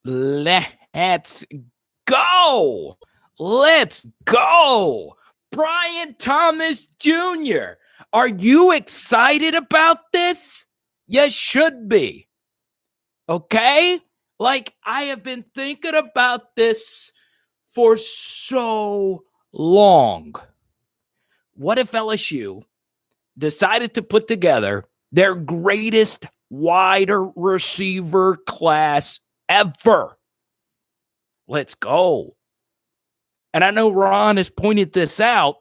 Let's go. Let's go. Brian Thomas Jr. Are you excited about this? You should be. Okay? Like, I have been thinking about this for so long. What if LSU decided to put together their greatest wide receiver class ever? Let's go. And I know Ron has pointed this out,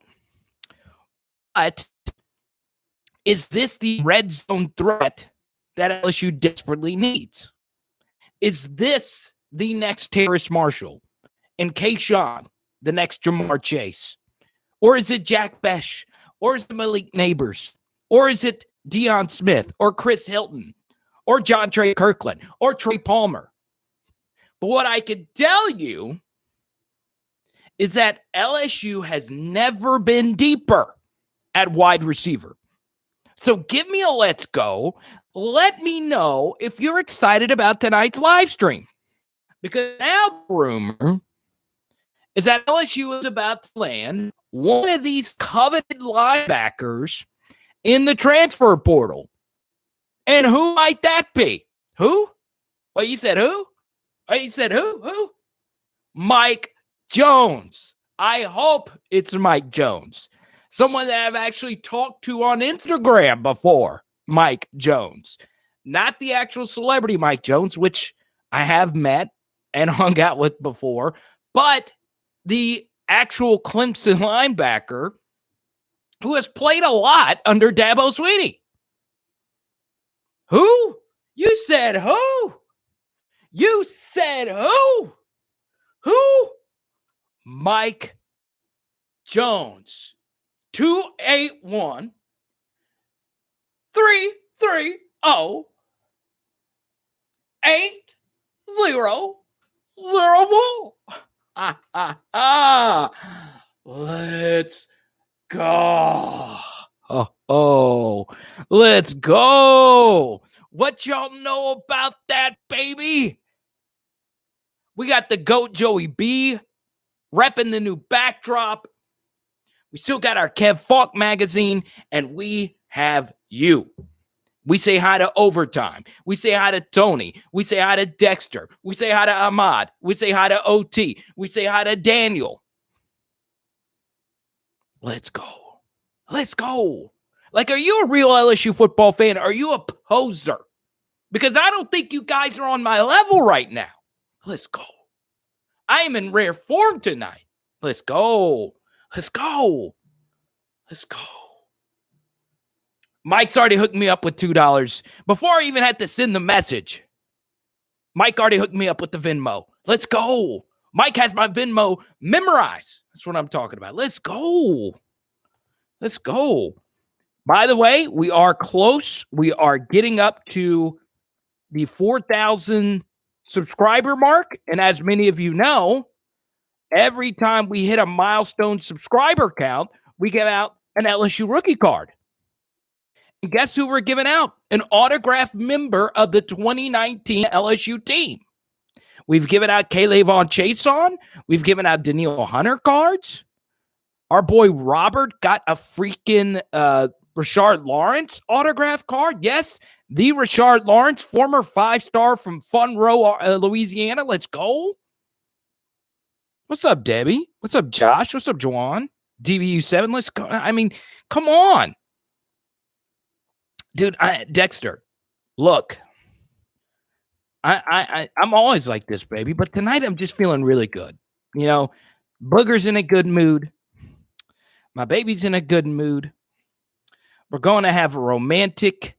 but is this the red zone threat that LSU desperately needs? Is this the next Terrace Marshall and Cashapp, the next Jamar Chase? Or is it Jack Bech? Or is it Malik Neighbors? Or is it Deion Smith? Or Chris Hilton? Or John Trey Kirkland? Or Trey Palmer? But what I can tell you is that LSU has never been deeper at wide receiver. So give me a let's go. Let me know if you're excited about tonight's live stream. Because now the rumor is that LSU is about to land one of these coveted linebackers in the transfer portal. And who might that be? Who? Well, you said who? You said who? Who? Mike Jones. I hope it's Mike Jones. Someone that I've actually talked to on Instagram before, Mike Jones. Not the actual celebrity Mike Jones, which I have met and hung out with before, but the actual Clemson linebacker who has played a lot under Dabo Swinney. Who? You said who? You said who? Who? Mike Jones. 281 330 8004. Let's go. Let's go. What y'all know about that, baby? We got the GOAT Joey B repping the new backdrop. We still got our Kev Falk magazine, and we have you. We say hi to Overtime. We say hi to Tony. We say hi to Dexter. We say hi to Ahmad. We say hi to OT. We say hi to Daniel. Let's go. Let's go. Like, are you a real LSU football fan? Are you a poser? Because I don't think you guys are on my level right now. Let's go. I am in rare form tonight. Let's go. Let's go. Let's go. Mike's already hooked me up with $2. Before I even had to send the message, Mike already hooked me up with the Venmo. Let's go. Mike has my Venmo memorized. That's what I'm talking about. Let's go. Let's go. By the way, we are close. We are getting up to the 4,000 subscriber mark. And as many of you know, every time we hit a milestone subscriber count, we give out an LSU rookie card. And guess who we're giving out? An autographed member of the 2019 LSU team. We've given out Kayvon Chason. We've given out Danielle Hunter cards. Our boy Robert got a freaking Rashard Lawrence autograph card. Yes, the Rashard Lawrence, former 5-star from Fun Row, Louisiana. Let's go. What's up, Debbie? What's up, Josh? What's up, Juwan? DBU7, let's go. I mean, come on. Dude, Dexter, look. I'm always like this, baby, but tonight I'm just feeling really good. You know, Booger's in a good mood. My baby's in a good mood. We're going to have a romantic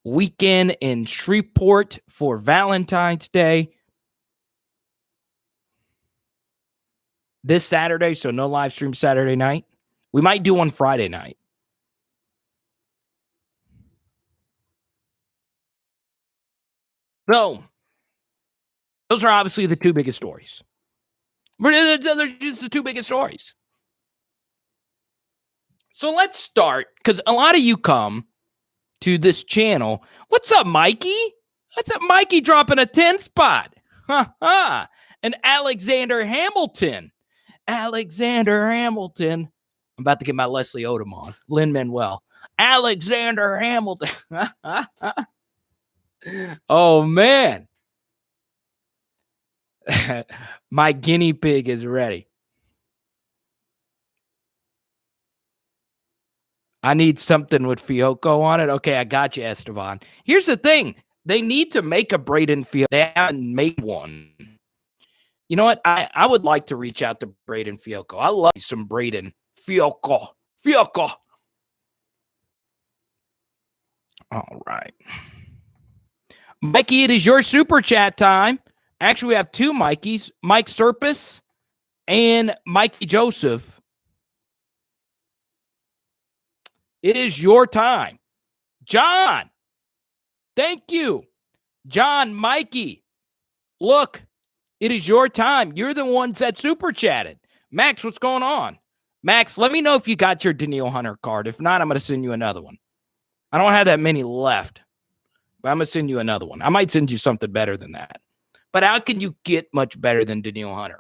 weekend in Shreveport for Valentine's Day. This Saturday, so no live stream Saturday night. We might do one Friday night. So, those are obviously the two biggest stories. They're just the two biggest stories. So let's start, because a lot of you come to this channel. What's up, Mikey? What's up, Mikey dropping a 10 spot? And Alexander Hamilton. Alexander Hamilton. I'm about to get my Leslie Odom on. Lin-Manuel. Alexander Hamilton. Oh, man. My guinea pig is ready. I need something with Fiocco on it. Okay, I got you, Esteban. Here's the thing. They need to make a Braden Fiocco. They haven't made one. You know what? I would like to reach out to Braden Fiocco. I love some Braden Fiocco. Fiocco. All right. Mikey, it is your super chat time. Actually, we have two Mikeys, Mike Serpis and Mikey Joseph. It is your time. John, thank you. John, Mikey, look, it is your time. You're the ones that super chatted. Max, what's going on? Max, let me know if you got your Daniil Hunter card. If not, I'm going to send you another one. I don't have that many left, but I'm going to send you another one. I might send you something better than that. But how can you get much better than Daniil Hunter?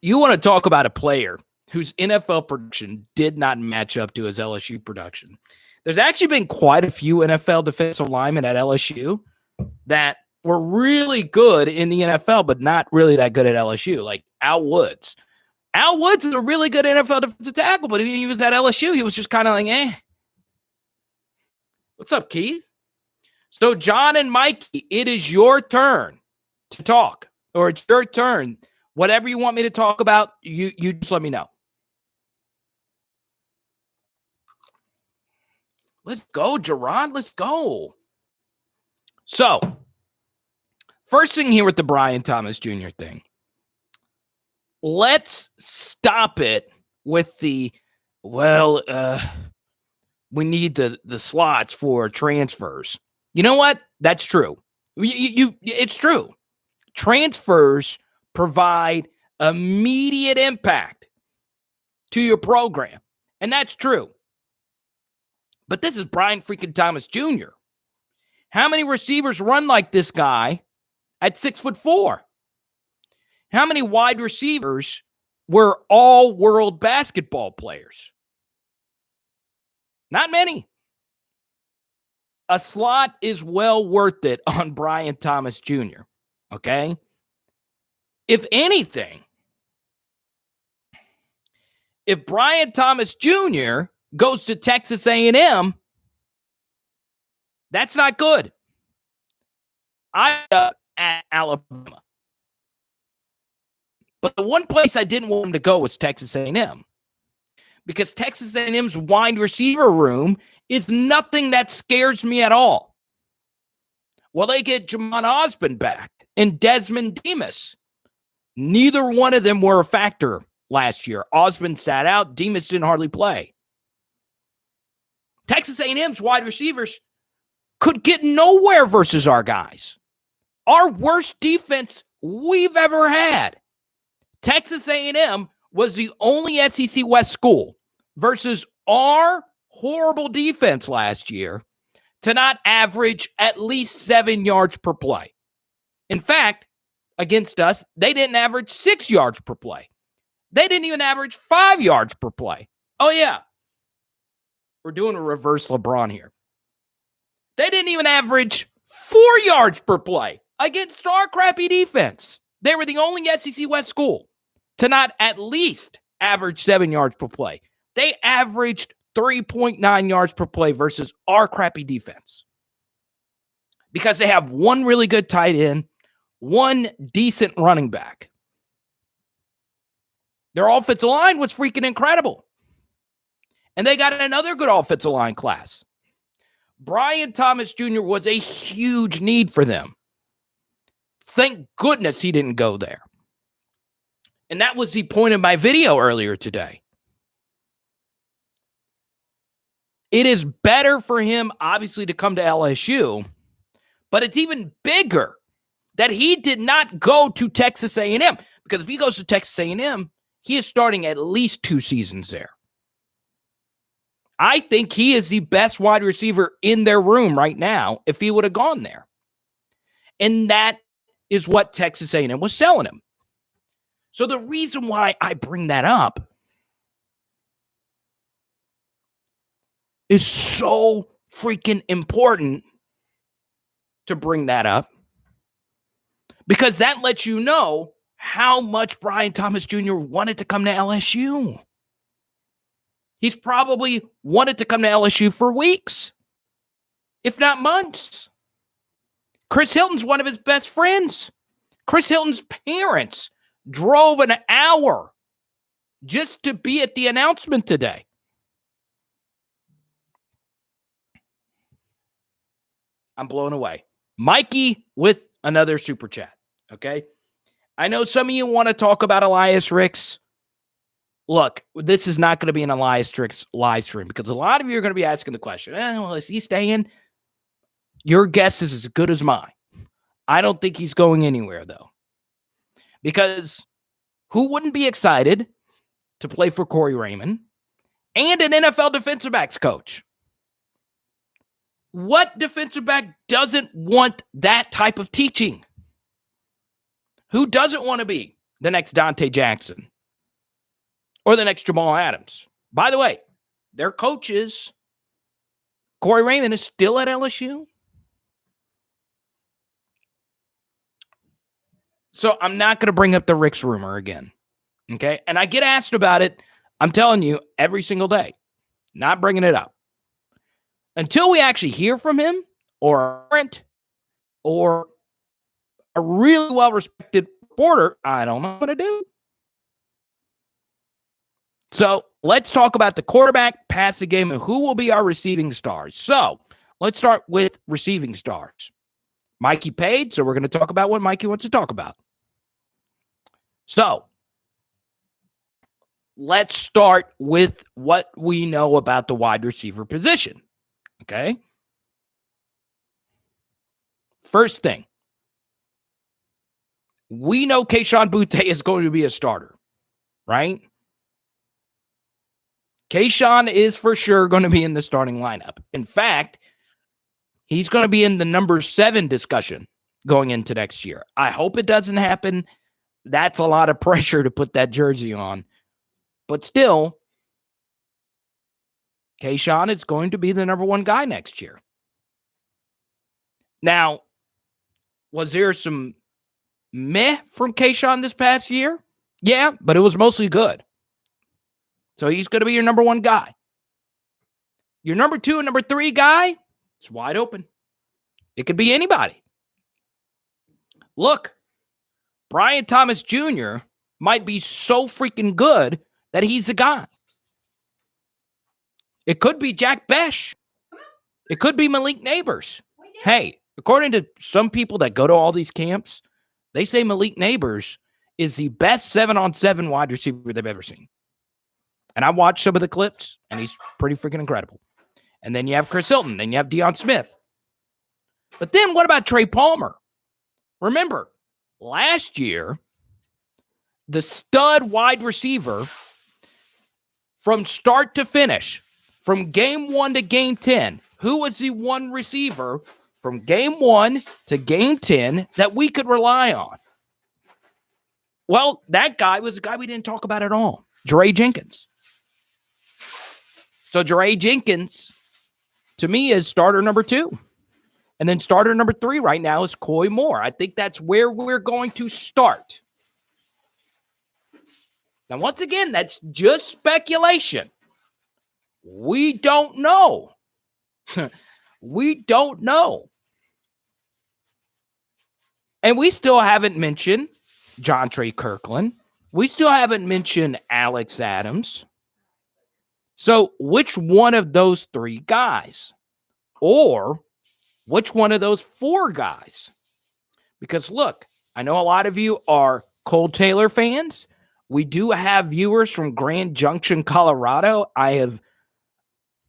You want to talk about a player whose NFL production did not match up to his LSU production. There's actually been quite a few NFL defensive linemen at LSU that were really good in the NFL, but not really that good at LSU, like Al Woods. Al Woods is a really good NFL defensive tackle, but he was at LSU. He was just kind of like, eh. What's up, Keith? So, John and Mikey, it is your turn to talk, or it's your turn. Whatever you want me to talk about, you just let me know. Let's go, Gerard. Let's go. So, first thing here with the Brian Thomas Jr. thing. Let's stop it with the, we need the slots for transfers. You know what? That's true. It's true. Transfers provide immediate impact to your program. And that's true. But this is Brian freaking Thomas Jr. How many receivers run like this guy at 6'4"? How many wide receivers were all-world basketball players? Not many. A slot is well worth it on Brian Thomas Jr., okay? If anything, if Brian Thomas Jr. goes to Texas A&M, that's not good. I at Alabama. But the one place I didn't want him to go was Texas A&M. Because Texas A&M's wide receiver room is nothing that scares me at all. Well, they get Jamon Osborne back and Desmond Demas. Neither one of them were a factor last year. Osborne sat out. Demas didn't hardly play. Texas A&M's wide receivers could get nowhere versus our guys. Our worst defense we've ever had. Texas A&M was the only SEC West school versus our horrible defense last year to not average at least 7 yards per play. In fact, against us, they didn't average 6 yards per play. They didn't even average 5 yards per play. Oh, yeah. We're doing a reverse LeBron here. They didn't even average 4 yards per play against our crappy defense. They were the only SEC West school to not at least average 7 yards per play. They averaged 3.9 yards per play versus our crappy defense. Because they have one really good tight end, one decent running back. Their offensive line was freaking incredible. And they got another good offensive line class. Brian Thomas Jr. was a huge need for them. Thank goodness he didn't go there. And that was the point of my video earlier today. It is better for him, obviously, to come to LSU, but it's even bigger that he did not go to Texas A&M. Because if he goes to Texas A&M, he is starting at least 2 seasons there. I think he is the best wide receiver in their room right now if he would have gone there. And that is what Texas A&M was selling him. So the reason why I bring that up is so freaking important to bring that up, because that lets you know how much Brian Thomas Jr. wanted to come to LSU. He's probably wanted to come to LSU for weeks, if not months. Chris Hilton's one of his best friends. Chris Hilton's parents drove an hour just to be at the announcement today. I'm blown away. Mikey with another super chat. Okay. I know some of you want to talk about Elias Ricks. Look, this is not going to be an Elias Ricks live stream, because a lot of you are going to be asking the question, well, is he staying? Your guess is as good as mine. I don't think he's going anywhere, though. Because who wouldn't be excited to play for Corey Raymond and an NFL defensive backs coach? What defensive back doesn't want that type of teaching? Who doesn't want to be the next Daronte Jackson or the next Jamal Adams? By the way, their coaches, Corey Raymond is still at LSU. So I'm not going to bring up the Ricks rumor again. Okay. And I get asked about it, I'm telling you, every single day. Not bringing it up. Until we actually hear from him or a really well-respected reporter, I don't know what to do. So let's talk about the quarterback, passing game, and who will be our receiving stars. So let's start with receiving stars. Mikey paid, so we're going to talk about what Mikey wants to talk about. So let's start with what we know about the wide receiver position. Okay? First thing, we know Kayshon Boutte is going to be a starter, right? Kayshon is for sure going to be in the starting lineup. In fact, he's going to be in the number 7 discussion going into next year. I hope it doesn't happen. That's a lot of pressure to put that jersey on. But still, Kayshon is going to be the number 1 guy next year. Now, was there some meh from Kayshon this past year? Yeah, but it was mostly good. So he's going to be your number 1 guy. Your number 2 and number 3 guy, it's wide open. It could be anybody. Look, Brian Thomas Jr. might be so freaking good that he's the guy. It could be Jack Bech. It could be Malik Neighbors. Hey, according to some people that go to all these camps, they say Malik Neighbors is the best 7-on-7 wide receiver they've ever seen. And I watched some of the clips, and he's pretty freaking incredible. And then you have Chris Hilton, then you have Deion Smith. But then what about Trey Palmer? Remember, last year, the stud wide receiver from start to finish, from game 1 to game 10, who was the one receiver from game 1 to game 10 that we could rely on? Well, that guy was a guy we didn't talk about at all, Jere Jenkins. So Jere Jenkins, to me, is starter number 2. And then starter number 3 right now is Coy Moore. I think that's where we're going to start. Now, once again, that's just speculation. We don't know. We don't know. And we still haven't mentioned John Trey Kirkland. We still haven't mentioned Alex Adams. So which one of those 3 guys? Or which one of those 4 guys? Because look, I know a lot of you are Kole Taylor fans. We do have viewers from Grand Junction, Colorado. I have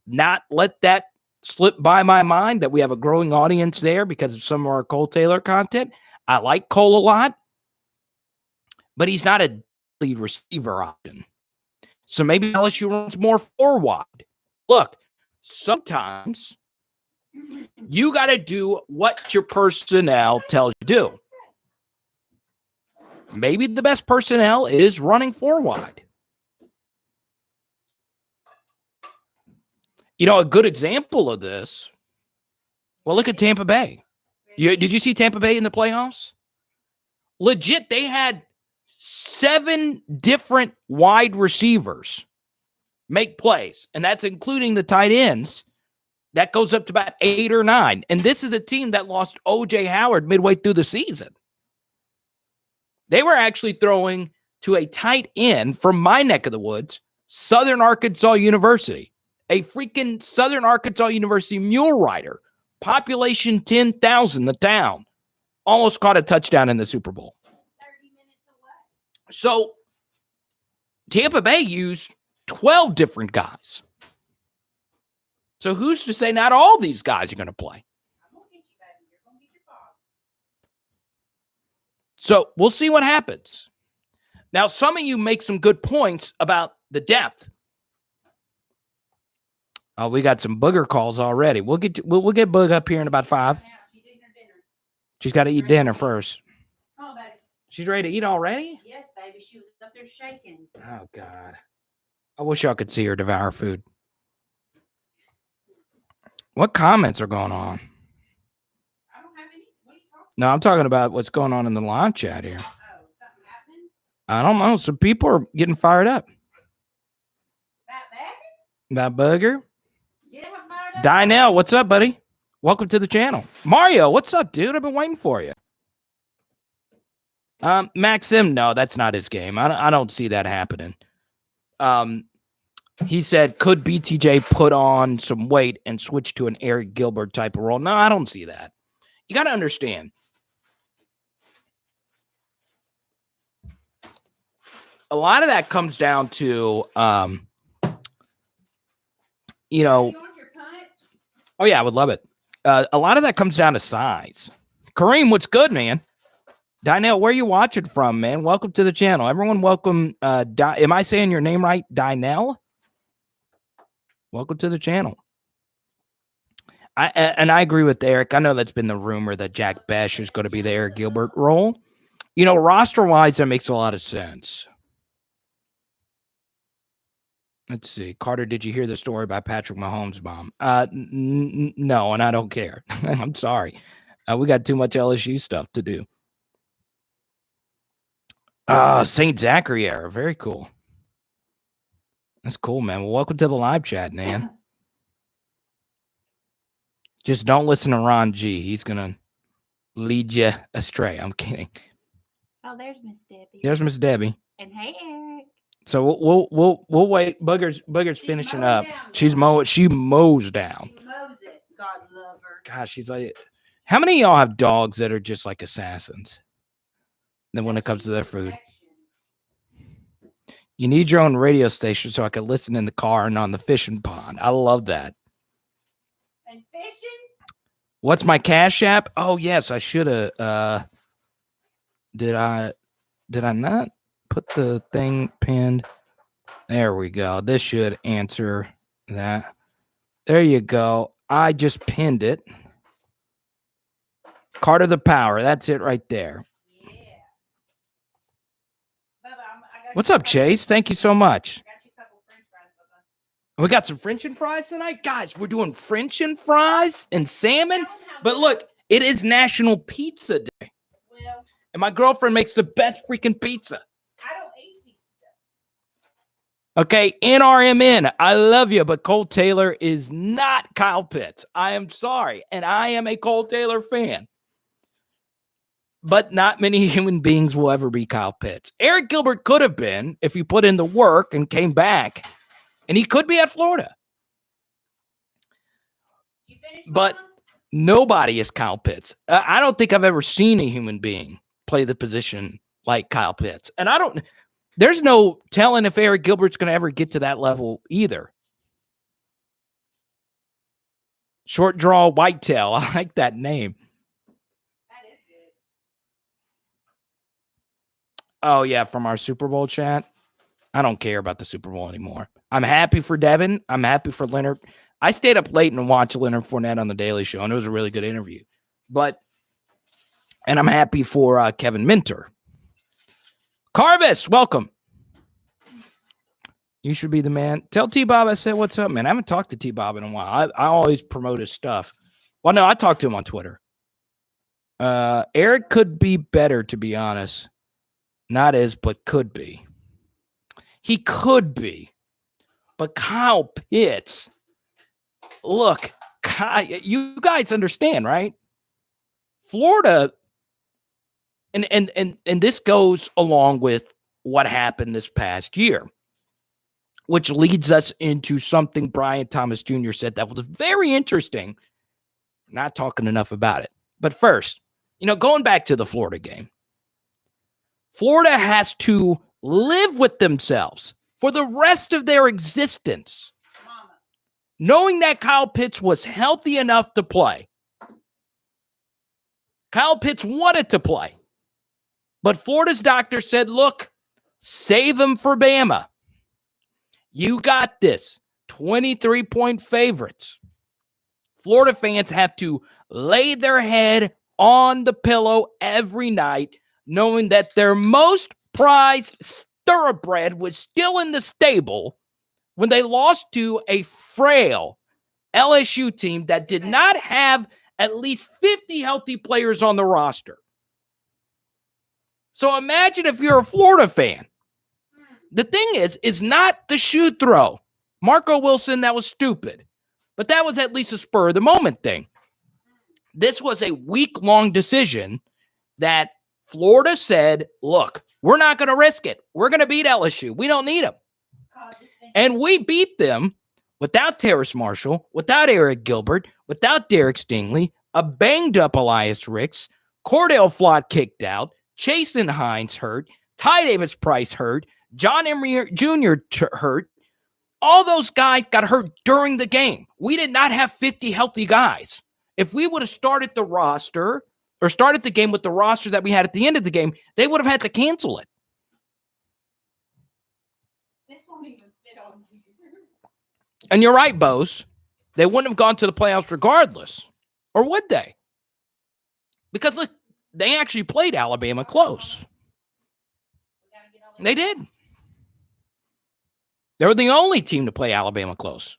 not let that slip by my mind that we have a growing audience there because of some of our Kole Taylor content. I like Kole a lot, but he's not a lead receiver option. So maybe LSU runs more 4 wide. Look, sometimes You got to do what your personnel tells you to do. Maybe the best personnel is running 4 wide. You know, a good example of this, well, look at Tampa Bay. Did you see Tampa Bay in the playoffs? Legit, they had 7 different wide receivers make plays, and that's including the tight ends. That goes up to about 8 or 9. And this is a team that lost O.J. Howard midway through the season. They were actually throwing to a tight end from my neck of the woods, Southern Arkansas University, a freaking Southern Arkansas University mule rider, population 10,000, the town, almost caught a touchdown in the Super Bowl. 30 minutes away. So Tampa Bay used 12 different guys. So who's to say not all these guys are going to play? I'm going to get you, baby. You're going to get your father. So we'll see what happens. Now, some of you make some good points about the depth. Oh, we got some booger calls already. We'll get Boog up here in about 5. Now, she's eating her dinner. She's got to eat dinner first. Come on, baby. She's ready to eat already? Yes, baby. She was up there shaking. Oh, God. I wish y'all could see her devour food. What comments are going on? I don't have any. What are you talking No, I'm talking about what's going on in the live chat here. about? Oh, something happening? I don't know. Some people are getting fired up. That bag? That booger. Get him fired up. Dynell, what's up, buddy? Welcome to the channel. Mario, what's up, dude? I've been waiting for you. Maxim, no, that's not his game. I don't see that happening. He said, could BTJ put on some weight and switch to an Arik Gilbert type of role? No, I don't see that. You got to understand. A lot of that comes down to, You want your punch? oh, yeah, I would love it. A lot of that comes down to size. Kareem, what's good, man? Dynell, where are you watching from, man? Welcome to the channel. Everyone, welcome. Am I saying your name right? Dynell? Welcome to the channel. I agree with Eric. I know that's been the rumor that Jack Bech is going to be the Arik Gilbert role. You know, roster-wise, that makes a lot of sense. Let's see. Carter, did you hear the story about Patrick Mahomes' mom? No, and I don't care. I'm sorry. We got too much LSU stuff to do. St. Zachary era. Very cool. That's cool, man. Well, welcome to the live chat, man. Just don't listen to Ron G. He's going to lead you astray. I'm kidding. Oh, there's Miss Debbie. There's Miss Debbie. And hey, Eric. So we'll wait. Booger's finishing up. She She mows down. She mows it. God love her. Gosh, she's like, how many of y'all have dogs that are just like assassins? Then when it comes to their food, you need your own radio station so I can listen in the car and on the fishing pond. I love that. And fishing? What's my Cashapp? Oh yes, I should have. Did I not put the thing pinned? There we go. This should answer that. There you go. I just pinned it. Carter the Power. That's it right there. Yeah. Bubba, I got What's you a up, couple- Chase? Thank you so much. I got you a couple French fries, Bubba. We got some French and fries tonight. Guys, we're doing French and fries and salmon. Tell 'em how But good- look, it is National Pizza Day. Well, And my girlfriend makes the best freaking pizza. I don't eat pizza. Okay, NRMN, I love you, but Kole Taylor is not Kyle Pitts. I am sorry, and I am a Kole Taylor fan. But not many human beings will ever be Kyle Pitts. Arik Gilbert could have been if he put in the work and came back, and he could be at Florida. Did you finish, But Mama? nobody is Kyle Pitts. I don't think I've ever seen a human being play the position like Kyle Pitts. And there's no telling if Arik Gilbert's going to ever get to that level either. Short draw whitetail. I like that name. That is good. Oh, yeah, from our Super Bowl chat. I don't care about the Super Bowl anymore. I'm happy for Devin. I'm happy for Leonard. I stayed up late and watched Leonard Fournette on The Daily Show, and it was a really good interview. And I'm happy for Kevin Minter. Carvis, welcome. You should be the man. Tell T-Bob I said, what's up, man? I haven't talked to T-Bob in a while. I always promote his stuff. Well, no, I talked to him on Twitter. Eric could be better, to be honest. Not as, but could be. He could be. But Kyle Pitts, look, you guys understand, right? Florida, and this goes along with what happened this past year, which leads us into something Brian Thomas Jr. said that was very interesting. Not talking enough about it. But first, going back to the Florida game, Florida has to live with themselves for the rest of their existence, knowing that Kyle Pitts was healthy enough to play. Kyle Pitts wanted to play. But Florida's doctor said, look, save him for Bama. You got this. 23-point favorites. Florida fans have to lay their head on the pillow every night, knowing that their most prized thoroughbred was still in the stable when they lost to a frail LSU team that did not have at least 50 healthy players on the roster. So imagine if you're a Florida fan. The thing is not the shoe throw. Marco Wilson, that was stupid. But that was at least a spur of the moment thing. This was a week-long decision that Florida said, look, we're not going to risk it. We're going to beat LSU. We don't need them. And we beat them without Terrace Marshall, without Arik Gilbert, without Derek Stingley, a banged-up Elias Ricks, Cordell Flott kicked out, Chasen Hines hurt, Ty Davis-Price hurt, John Emery Jr. hurt. All those guys got hurt during the game. We did not have 50 healthy guys. If we would have started the roster or started the game with the roster that we had at the end of the game, they would have had to cancel it. This won't even fit on you. And you're right, Bose. They wouldn't have gone to the playoffs regardless. Or would they? Because, look, they actually played Alabama close. They did. They were the only team to play Alabama close.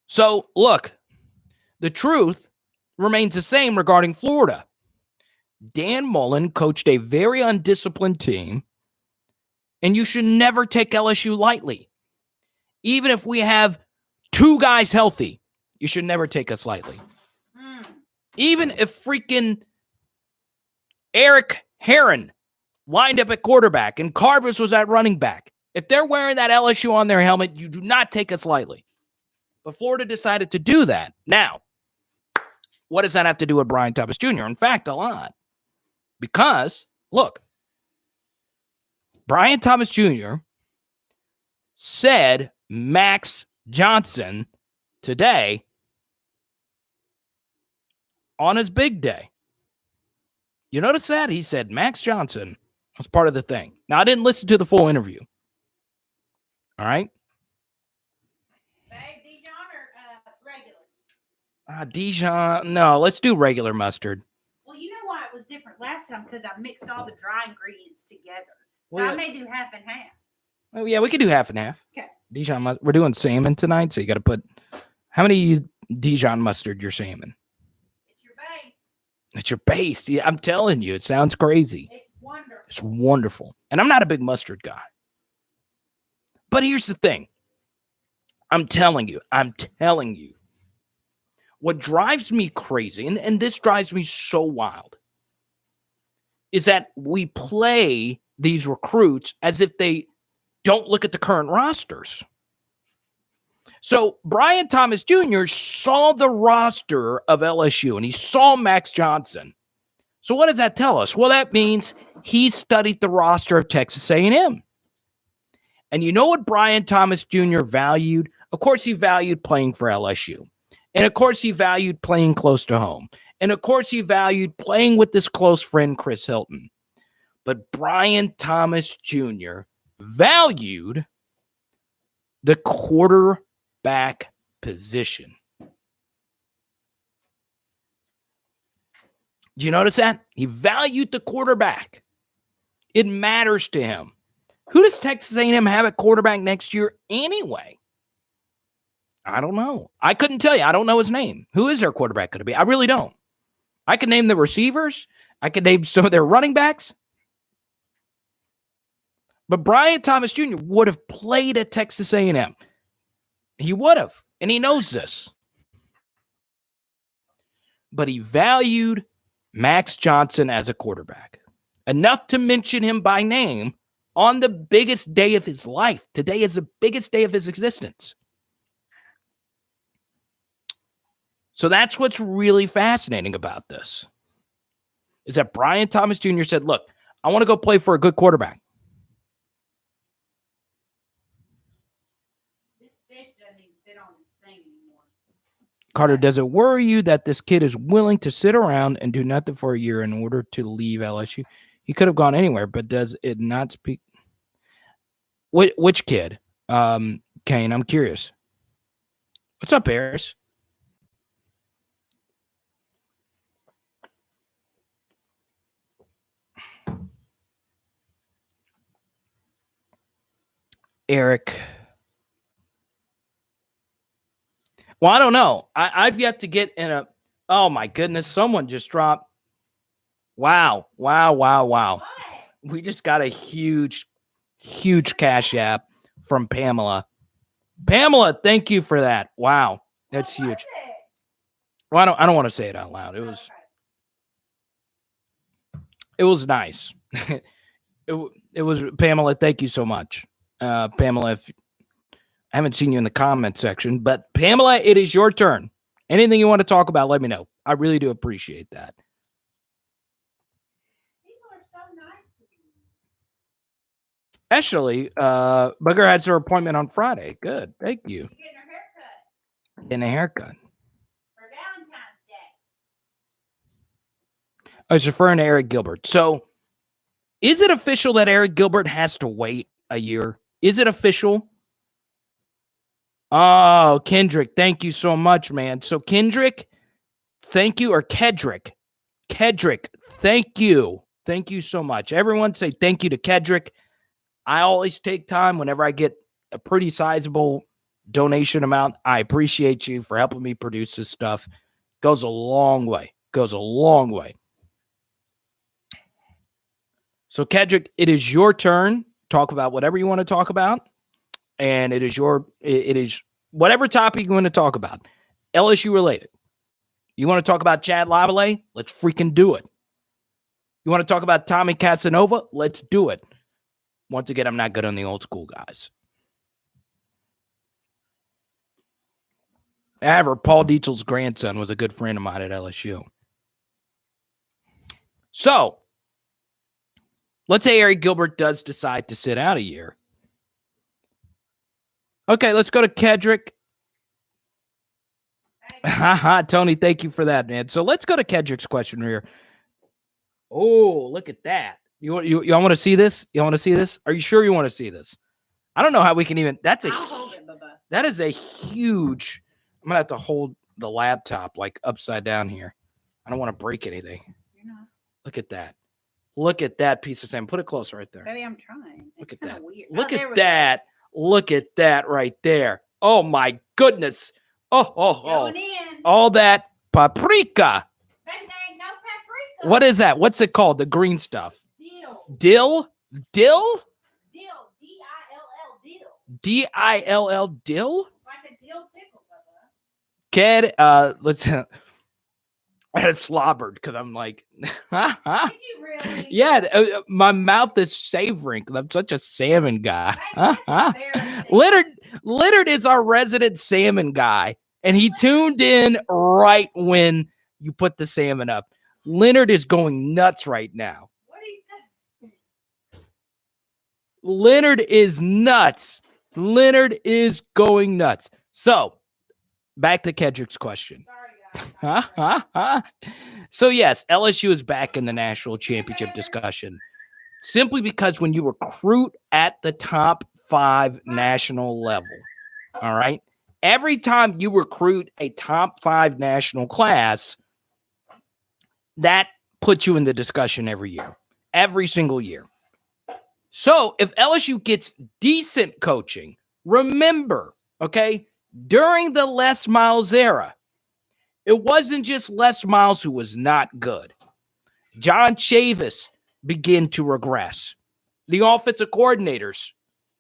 So, look, the truth remains the same regarding Florida. Dan Mullen coached a very undisciplined team, and you should never take LSU lightly. Even if we have 2 guys healthy, you should never take us lightly. Even if freaking Eric Heron lined up at quarterback and Carvis was at running back, if they're wearing that LSU on their helmet, you do not take us lightly. But Florida decided to do that. Now, what does that have to do with Brian Thomas Jr.? In fact, a lot. Because, look, Brian Thomas Jr. said Max Johnson today on his big day. You notice that? He said Max Johnson was part of the thing. Now, I didn't listen to the full interview. All right? Dijon or regular? Dijon. No, let's do regular mustard. Well, you know why it was different last time? Because I mixed all the dry ingredients together. So Well, I may do half and half. Oh, yeah, we could do half and half. Okay. Dijon, we're doing salmon tonight, so you got to put how many Dijon mustard your salmon? It's your base. It's your base. Yeah, I'm telling you, it sounds crazy. It's wonderful. It's wonderful. And I'm not a big mustard guy. But here's the thing. I'm telling you. What drives me crazy, and this drives me so wild, is that we play these recruits as if they don't look at the current rosters. So Brian Thomas Jr. saw the roster of LSU, and he saw Max Johnson. So what does that tell us? Well, that means he studied the roster of Texas A&M. And you know what Brian Thomas Jr. valued? Of course, he valued playing for LSU. And of course, he valued playing close to home. And of course, he valued playing with his close friend, Chris Hilton. But Brian Thomas Jr. valued the quarterback position. Did you notice that? He valued the quarterback. It matters to him. Who does Texas A&M have at quarterback next year anyway? I don't know. I couldn't tell you. I don't know his name. Who is their quarterback going to be? I really don't. I could name the receivers. I could name some of their running backs. But Brian Thomas Jr. would have played at Texas A&M. He would have, and he knows this. But he valued Max Johnson as a quarterback, enough to mention him by name on the biggest day of his life. Today is the biggest day of his existence. So that's what's really fascinating about this, is that Brian Thomas Jr. said, look, I want to go play for a good quarterback. This fish doesn't even fit on this thing anymore. Carter, does it worry you that this kid is willing to sit around and do nothing for a year in order to leave LSU? He could have gone anywhere, but does it not speak? Which kid? Kane, I'm curious. What's up, Harris? Eric. Well, I don't know. I've yet to get in a... Oh, my goodness. Someone just dropped... Wow. We just got a huge Cash App from Pamela. Pamela, thank you for that. Wow. That's huge. Well, I don't want to say it out loud. It was nice. It was Pamela, thank you so much. Pamela, if I haven't seen you in the comment section, but Pamela, it is your turn. Anything you want to talk about, let me know. I really do appreciate that. People are so nice to me. Actually, Bugger has her appointment on Friday. Good. Thank you. You're getting her haircut Getting a haircut. for Valentine's Day. I was referring to Arik Gilbert. So, is it official that Arik Gilbert has to wait a year? Is it official? Oh, Kendrick, thank you so much, man. So, Kendrick, thank you, or Kedrick, thank you. Thank you so much. Everyone say thank you to Kedrick. I always take time whenever I get a pretty sizable donation amount. I appreciate you for helping me produce this stuff. Goes a long way. So, Kedrick, it is your turn. Talk about whatever you want to talk about. And it is whatever topic you want to talk about. LSU related. You want to talk about Chad Lavallee? Let's freaking do it. You want to talk about Tommy Casanova? Let's do it. Once again, I'm not good on the old school guys. However, Paul Dietzel's grandson was a good friend of mine at LSU. So, let's say Arik Gilbert does decide to sit out a year. Okay, let's go to Kedrick. Tony, thank you for that, man. So let's go to Kedrick's question here. Oh, look at that. You want to see this? You want to see this? Are you sure you want to see this? I don't know how we can even... That is a huge... I'm going to have to hold the laptop like upside down here. I don't want to break anything. You're not. Look at that. Look at that piece of sand. Put it closer right there. Baby, I'm trying. Look at It's that. weird. Look there at we that. Look at that right there. Oh, my goodness. go. Going in. All that paprika. Baby, there ain't no paprika. What is that? What's it called? The green stuff. Dill. Dill? Dill. D-I-L-L. Dill. Dill? Dill? Like a dill pickle, Bubba. Ked, let's... I had slobbered because I'm like... Did you really? Yeah, my mouth is savoring because I'm such a salmon guy. Baby, that's embarrassing. Leonard is our resident salmon guy, and he tuned in right when you put the salmon up. Leonard is going nuts right now. What do you say? Leonard is nuts. Leonard is going nuts. So, back to Kedrick's question. Sorry, guys. So, yes, LSU is back in the national championship discussion simply because when you recruit at the top 5 national level, All right. Every time you recruit a top 5 national class, that puts you in the discussion every year, every single year. So if LSU gets decent coaching, remember, okay, during the Les Miles era, it wasn't just Les Miles who was not good. John Chavis began to regress. The offensive coordinators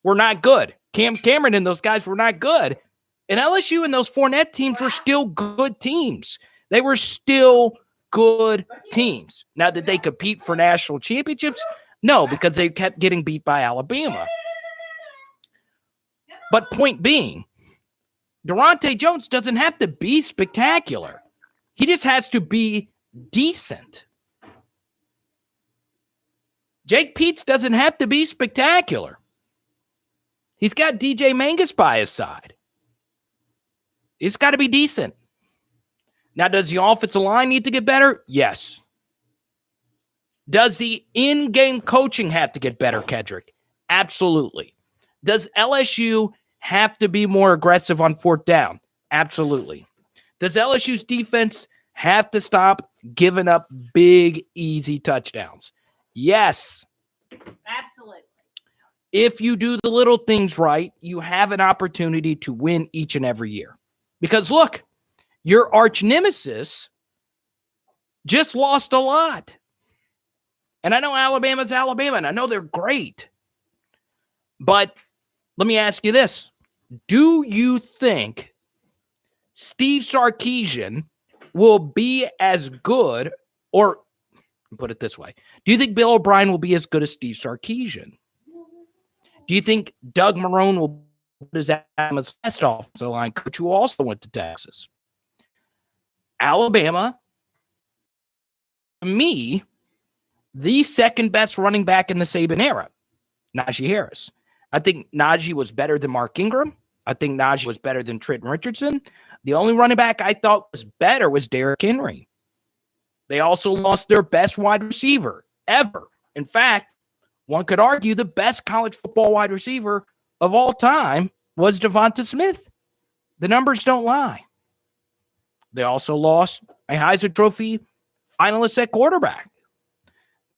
were not good. Cam Cameron and those guys were not good. And LSU and those Fournette teams were still good teams. They were still good teams. Now, did they compete for national championships? No, because they kept getting beat by Alabama. But point being, Daronte Jones doesn't have to be spectacular. He just has to be decent. Jake Peets doesn't have to be spectacular. He's got DJ Mangus by his side. It's got to be decent. Now, does the offensive line need to get better? Yes. Does the in-game coaching have to get better, Kedrick? Absolutely. Does LSU have to be more aggressive on 4th down? Absolutely. Does LSU's defense have to stop giving up big, easy touchdowns? Yes. Absolutely. If you do the little things right, you have an opportunity to win each and every year. Because look, your arch nemesis just lost a lot. And I know Alabama's Alabama, and I know they're great. But let me ask you this. Do you think Steve Sarkisian will be as good, or put it this way, do you think Bill O'Brien will be as good as Steve Sarkisian? Do you think Doug Marrone will be as Alabama's best offensive line coach who also went to Texas? Alabama, to me, the second best running back in the Saban era, Najee Harris. I think Najee was better than Mark Ingram. I think Najee was better than Trenton Richardson. The only running back I thought was better was Derrick Henry. They also lost their best wide receiver ever. In fact, one could argue the best college football wide receiver of all time was Devonta Smith. The numbers don't lie. They also lost a Heisman Trophy finalist at quarterback.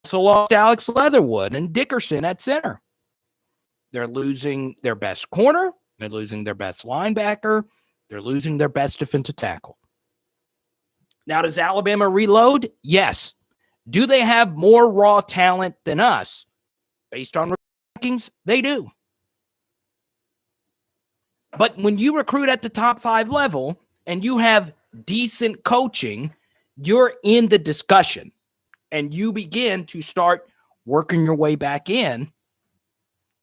Also lost Alex Leatherwood and Dickerson at center. They're losing their best corner. They're losing their best linebacker. They're losing their best defensive tackle. Now, does Alabama reload? Yes. Do they have more raw talent than us? Based on rankings, they do. But when you recruit at the top 5 level and you have decent coaching, you're in the discussion and you begin to start working your way back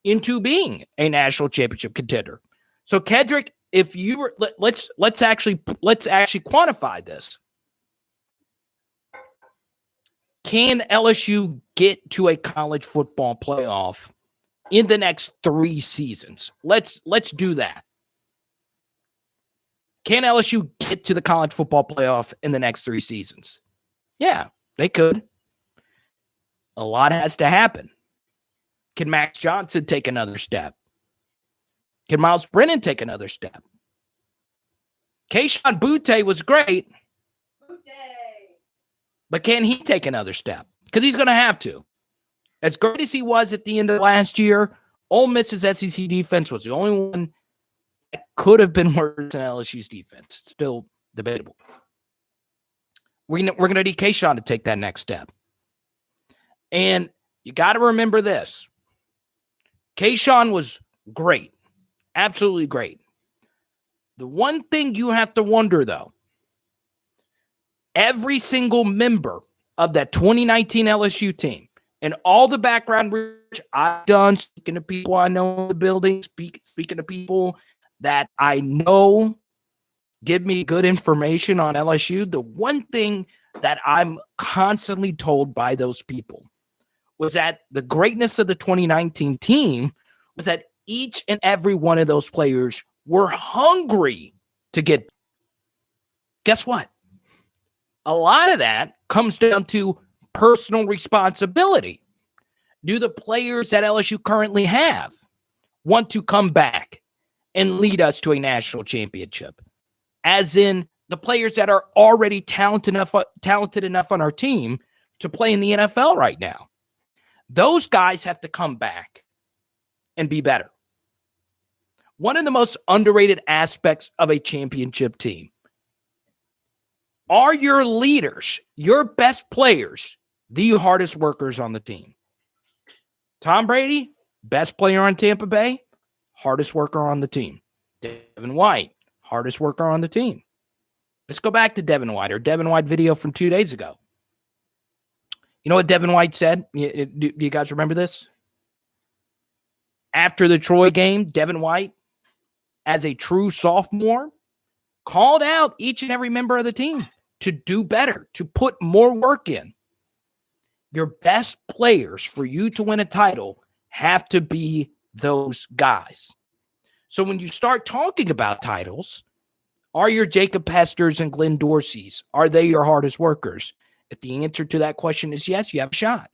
into being a national championship contender. So, Kedrick, if you were, let's actually quantify this. Can LSU get to a college football playoff in the next 3 seasons? Let's do that. Can LSU get to the college football playoff in the next 3 seasons? Yeah, they could. A lot has to happen. Can Max Johnson take another step? Can Miles Brennan take another step? Kayshon Boutte was great. But can he take another step? Because he's going to have to. As great as he was at the end of last year, Ole Miss's SEC defense was the only one that could have been worse than LSU's defense. It's still debatable. We're going to need Kayshon to take that next step. And you got to remember this. Kayshon was great. Absolutely great. The one thing you have to wonder, though, every single member of that 2019 LSU team and all the background research I've done, speaking to people I know in the building, speaking to people that I know give me good information on LSU, the one thing that I'm constantly told by those people was that the greatness of the 2019 team was that each and every one of those players were hungry to get. Guess what? A lot of that comes down to personal responsibility. Do the players that LSU currently have want to come back and lead us to a national championship. As in the players that are already talented enough on our team to play in the NFL right now. Those guys have to come back and be better. One of the most underrated aspects of a championship team are your leaders, your best players, the hardest workers on the team. Tom Brady, best player on Tampa Bay, hardest worker on the team. Devin White, hardest worker on the team. Let's go back to Devin White, or Devin White video from 2 days ago. You know what Devin White said? Do you guys remember this? After the Troy game, Devin White, as a true sophomore, called out each and every member of the team to do better, to put more work in. Your best players for you to win a title have to be those guys. So when you start talking about titles, are your Jacob Pesters and Glenn Dorseys, are they your hardest workers? If the answer to that question is yes, you have a shot.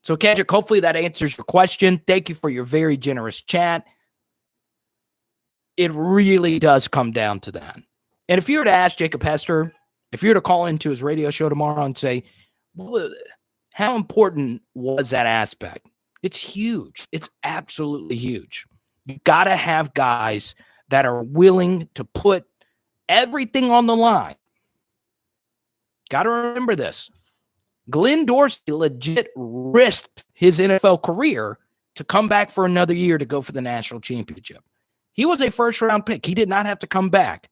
So, Kendrick, hopefully that answers your question. Thank you for your very generous chat. It really does come down to that. And if you were to ask Jacob Hester, if you were to call into his radio show tomorrow and say, well, how important was that aspect? It's huge. It's absolutely huge. You got to have guys that are willing to put everything on the line. Got to remember this. Glenn Dorsey legit risked his NFL career to come back for another year to go for the national championship. He was a first-round pick. He did not have to come back,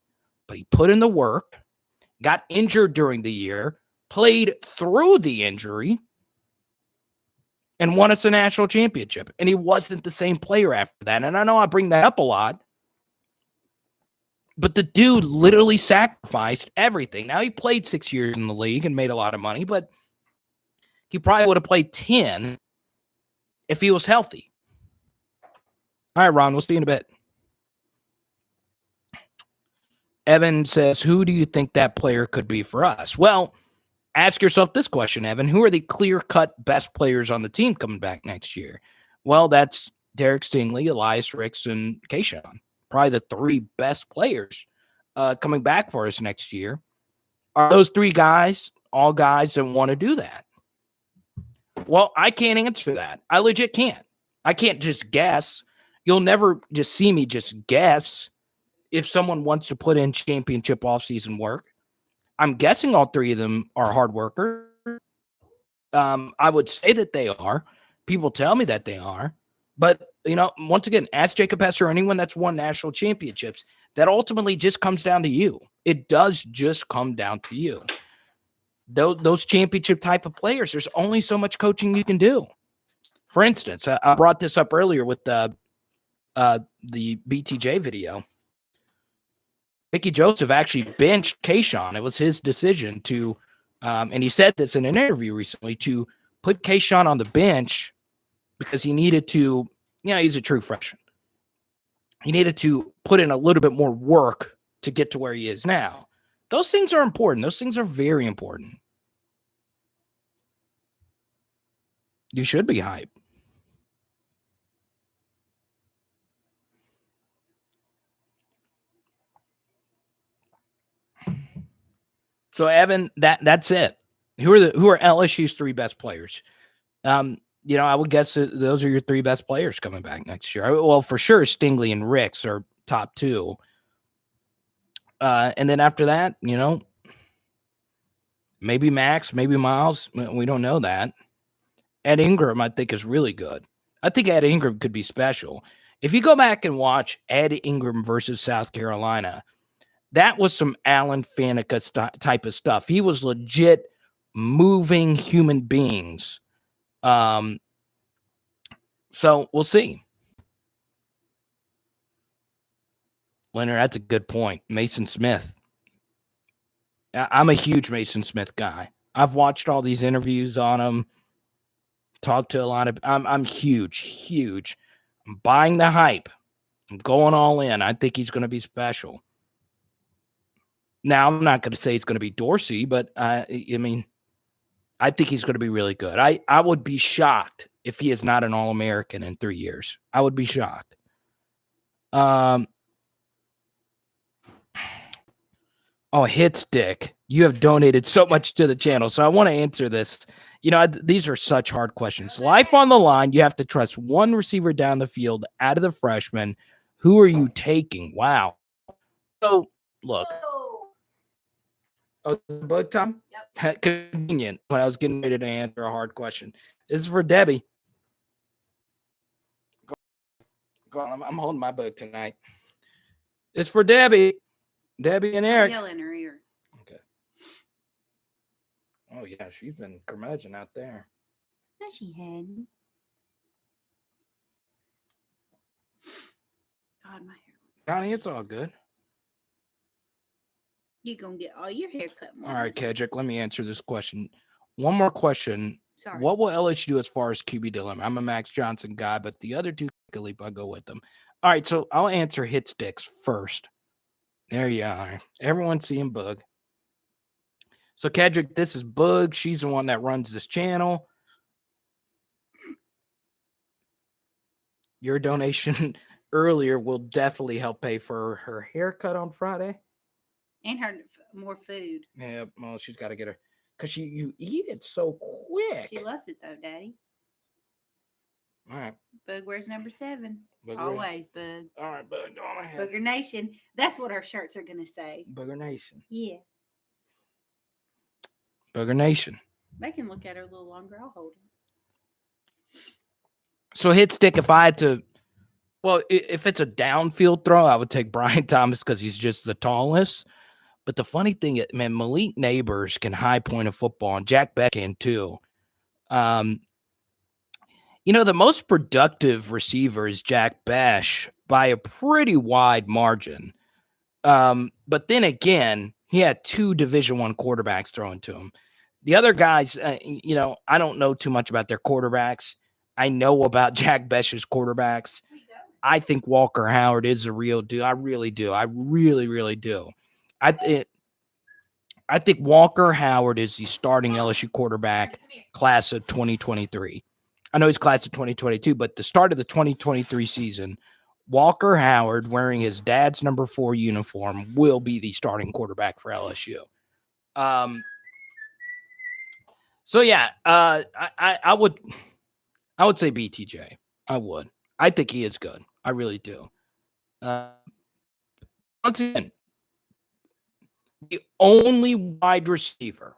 but he put in the work, got injured during the year, played through the injury, and won us a national championship. And he wasn't the same player after that. And I know I bring that up a lot, but the dude literally sacrificed everything. Now, he played 6 years in the league and made a lot of money, but he probably would have played 10 if he was healthy. All right, Ron, we'll see you in a bit. Evan says, who do you think that player could be for us? Well, ask yourself this question, Evan. Who are the clear-cut best players on the team coming back next year? Well, that's Derek Stingley, Eli Ricks, and Cashapp. Probably the three best players coming back for us next year. Are those three guys all guys that want to do that? Well, I can't answer that. I legit can't. I can't just guess. You'll never just see me just guess if someone wants to put in championship offseason work. I'm guessing all three of them are hard workers. I would say that they are. People tell me that they are. But, once again, ask Jacob Hester or anyone that's won national championships. That ultimately just comes down to you. It does just come down to you. Those championship type of players, there's only so much coaching you can do. For instance, I brought this up earlier with the BTJ video. Mickey Joseph actually benched Cashapp. It was his decision to, and he said this in an interview recently, to put Cashapp on the bench because he needed to, he's a true freshman. He needed to put in a little bit more work to get to where he is now. Those things are important. Those things are very important. You should be hyped. So, Evan, that's it. Who are LSU's three best players? I would guess that those are your three best players coming back next year. Well, for sure, Stingley and Ricks are top two. And then after that, maybe Max, maybe Miles. We don't know that. Ed Ingram, I think, is really good. I think Ed Ingram could be special. If you go back and watch Ed Ingram versus South Carolina, that was some Alan Faneca type of stuff. He was legit moving human beings. So we'll see. Leonard, that's a good point. Mason Smith. I'm a huge Mason Smith guy. I've watched all these interviews on him. Talked to a lot of. I'm huge. I'm buying the hype. I'm going all in. I think he's going to be special. Now, I'm not going to say it's going to be Dorsey, but I think he's going to be really good. I would be shocked if he is not an All-American in 3 years. I would be shocked. Hit stick. You have donated so much to the channel, so I want to answer this. These are such hard questions. Life on the line. You have to trust one receiver down the field out of the freshmen. Who are you taking? Wow. So, look. Oh, bug time? Yep. Convenient when I was getting ready to answer a hard question. This is for Debbie. Go on, I'm holding my book tonight. It's for Debbie. Debbie and Eric. Yell in her ear. Okay. Oh, yeah, she's been curmudgeon out there. No, she hadn't. God, my hair. Connie, it's all good. You're going to get all your hair cut. All right, Kedrick, let me answer this question. One more question. Sorry. What will LSU do as far as QB dilemma? I'm a Max Johnson guy, but the other two, I go with them. All right, so I'll answer hit sticks first. There you are. Everyone's seeing Bug. So, Kedrick, this is Bug. She's the one that runs this channel. Your donation earlier will definitely help pay for her haircut on Friday. And her more food. Yeah, well, she's got to get her. Because you eat it so quick. She loves it, though, Daddy. All right. Bug wears number 7. Bug Always, Bug. All right, Bug. Booger Nation. That's what our shirts are going to say. Booger Nation. Yeah. Booger Nation. They can look at her a little longer. I'll hold her. So hit stick, if I had to, well, if it's a downfield throw, I would take Brian Thomas because he's just the tallest. But the funny thing is, man, Malik Neighbors can high point a football, and Jack Bech can too. The most productive receiver is Jack Bech by a pretty wide margin. But then again, he had 2 Division I quarterbacks throwing to him. The other guys, I don't know too much about their quarterbacks. I know about Jack Bech's quarterbacks. I think Walker Howard is a real deal. I really do. I really, really do. I think Walker Howard is the starting LSU quarterback class of 2023. I know he's class of 2022, but the start of the 2023 season, Walker Howard, wearing his dad's number 4 uniform, will be the starting quarterback for LSU. So yeah, I would say BTJ. I would. I think he is good. I really do. Once again, the only wide receiver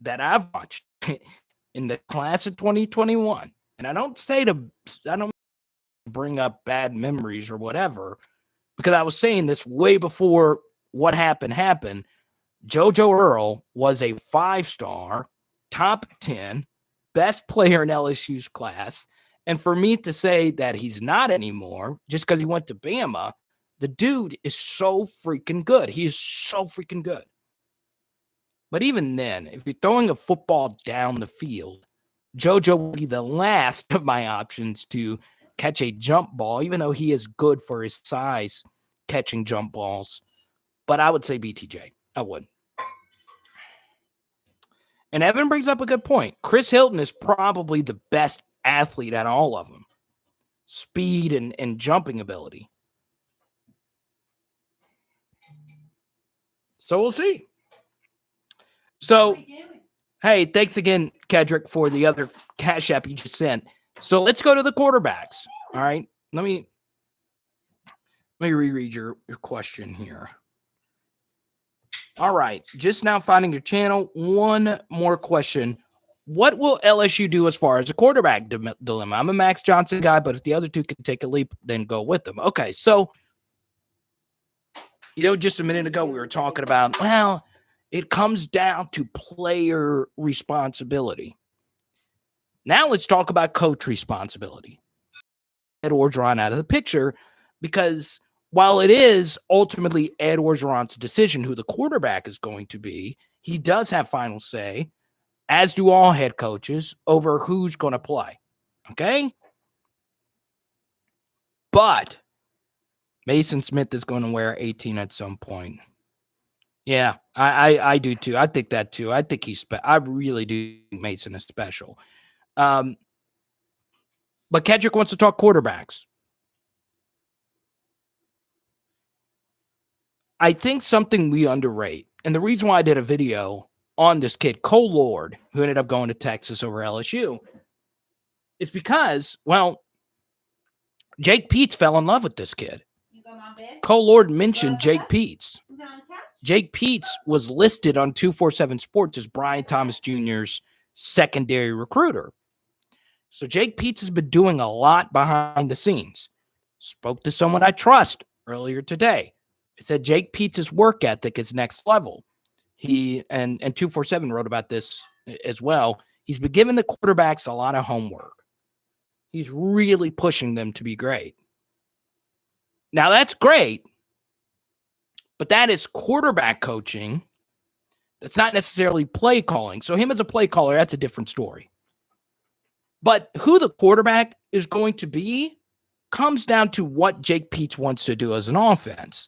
that I've watched in the class of 2021, and I don't bring up bad memories or whatever, because I was saying this way before what happened. JoJo Earl was a 5-star, top 10, best player in LSU's class. And for me to say that he's not anymore, just because he went to Bama, the dude is so freaking good. He is so freaking good. But even then, if you're throwing a football down the field, JoJo would be the last of my options to catch a jump ball, even though he is good for his size catching jump balls. But I would say BTJ. I would. And Evan brings up a good point. Chris Hilton is probably the best athlete at all of them. Speed and jumping ability. So we'll see. So, hey, thanks again, Kedrick, for the other Cashapp you just sent. So let's go to the quarterbacks. All right. Let me reread your question here. All right. Just now finding your channel. One more question. What will LSU do as far as a quarterback dilemma? I'm a Max Johnson guy, but if the other two can take a leap, then go with them. Okay. So, just a minute ago, we were talking about, well, it comes down to player responsibility. Now let's talk about coach responsibility. Ed Orgeron out of the picture, because while it is ultimately Ed Orgeron's decision who the quarterback is going to be, he does have final say, as do all head coaches, over who's going to play. Okay? But Mason Smith is going to wear 18 at some point. Yeah, I do too. I think that too. I think I really do think Mason is special. But Kedrick wants to talk quarterbacks. I think something we underrate, and the reason why I did a video on this kid, Kole Lourd, who ended up going to Texas over LSU, is because, well, Jake Peets fell in love with this kid. Kole Lourd mentioned Jake Peets. Jake Peets was listed on 247 Sports as Brian Thomas Jr.'s secondary recruiter. So Jake Peets has been doing a lot behind the scenes. Spoke to someone I trust earlier today. It said Jake Peets' work ethic is next level. He and 247 wrote about this as well. He's been giving the quarterbacks a lot of homework. He's really pushing them to be great. Now, that's great, but that is quarterback coaching. That's not necessarily play calling. So him as a play caller, that's a different story. But who the quarterback is going to be comes down to what Jake Peets wants to do as an offense.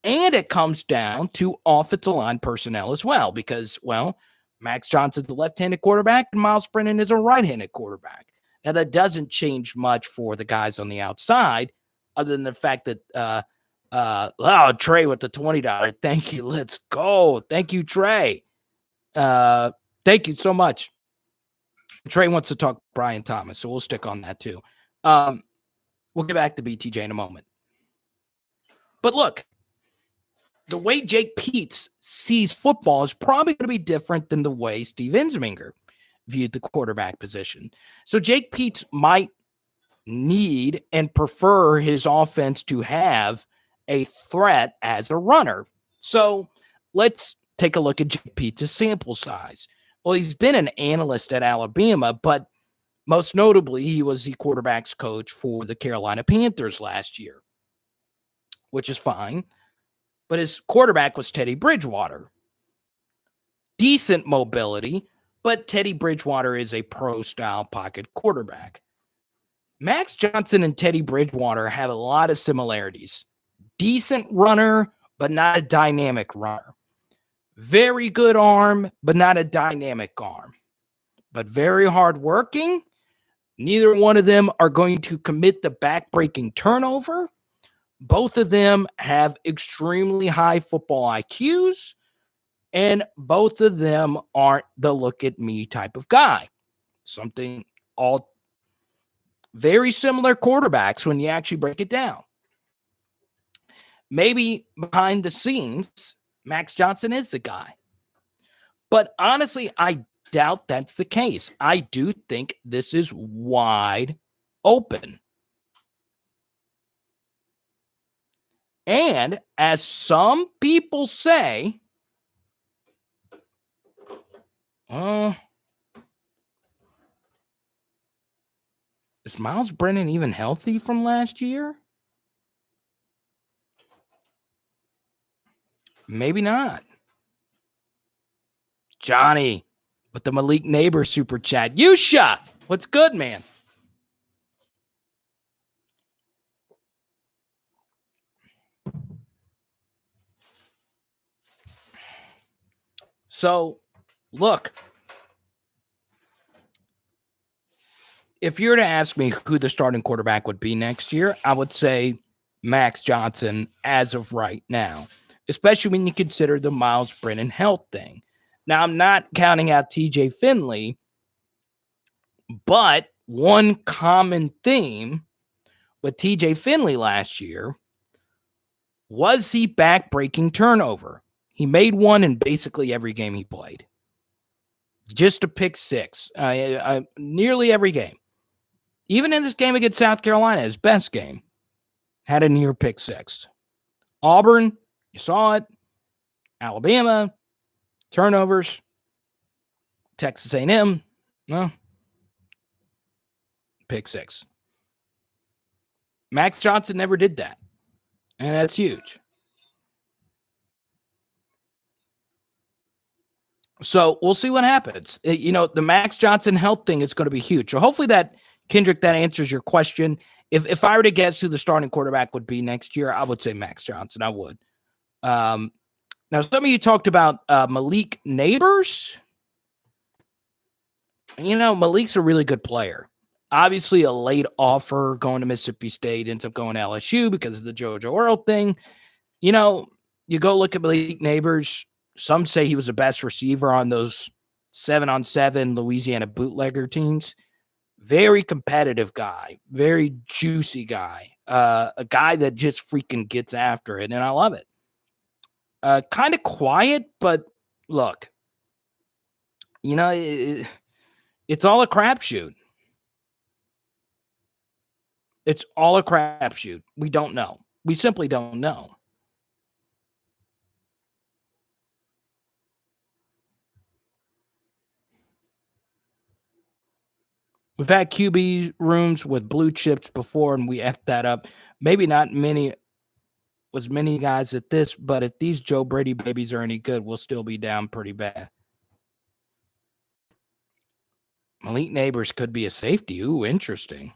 And it comes down to offensive line personnel as well because, well, Max Johnson's a left-handed quarterback and Miles Brennan is a right-handed quarterback. Now, that doesn't change much for the guys on the outside other than the fact that, Trey with the $20. Thank you. Let's go. Thank you, Trey. Thank you so much. Trey wants to talk Brian Thomas, so we'll stick on that too. We'll get back to BTJ in a moment. But look, the way Jake Peets sees football is probably going to be different than the way Steve Ensminger viewed the quarterback position. So Jake Peets might need and prefer his offense to have a threat as a runner. So let's take a look at Jake Peets' sample size. Well, he's been an analyst at Alabama, but most notably, he was the quarterback's coach for the Carolina Panthers last year, which is fine. But his quarterback was Teddy Bridgewater. Decent mobility, but Teddy Bridgewater is a pro-style pocket quarterback. Max Johnson and Teddy Bridgewater have a lot of similarities. Decent runner, but not a dynamic runner. Very good arm, but not a dynamic arm. But very hardworking. Neither one of them are going to commit the back-breaking turnover. Both of them have extremely high football IQs, and both of them aren't the look-at-me type of guy. Something all very similar quarterbacks when you actually break it down. Maybe behind the scenes, Max Johnson is the guy. But honestly, I doubt that's the case. I do think this is wide open. And as some people say, is Miles Brennan even healthy from last year? Maybe not. Johnny with the Malik Neighbor super chat. Yusha, what's good, man? So, look, if you were to ask me who the starting quarterback would be next year, I would say Max Johnson as of right now, especially when you consider the Miles Brennan health thing. Now, I'm not counting out TJ Finley, but one common theme with TJ Finley last year was he back-breaking turnover. He made one in basically every game he played. Just a pick six. Nearly every game. Even in this game against South Carolina, his best game, had a near pick six. Auburn, you saw it. Alabama, turnovers. Texas A&M, well, pick six. Max Johnson never did that. And that's huge. So we'll see what happens. The Max Johnson health thing is going to be huge. So hopefully that, Kendrick, that answers your question. If I were to guess who the starting quarterback would be next year, I would say Max Johnson. I would. Now, some of you talked about Malik Neighbors. Malik's a really good player. Obviously, a late offer going to Mississippi State, ends up going to LSU because of the JoJo Earl thing. You go look at Malik Neighbors. Some say he was the best receiver on those 7-on-7 Louisiana bootlegger teams. Very competitive guy, very juicy guy, a guy that just freaking gets after it, and I love it. Kind of quiet, but look, it's all a crapshoot. It's all a crapshoot. We don't know. We simply don't know. We've had QB rooms with blue chips before, and we effed that up. Maybe not many guys at this, but if these Joe Brady babies are any good, we'll still be down pretty bad. Malik Neighbors could be a safety. Ooh, interesting.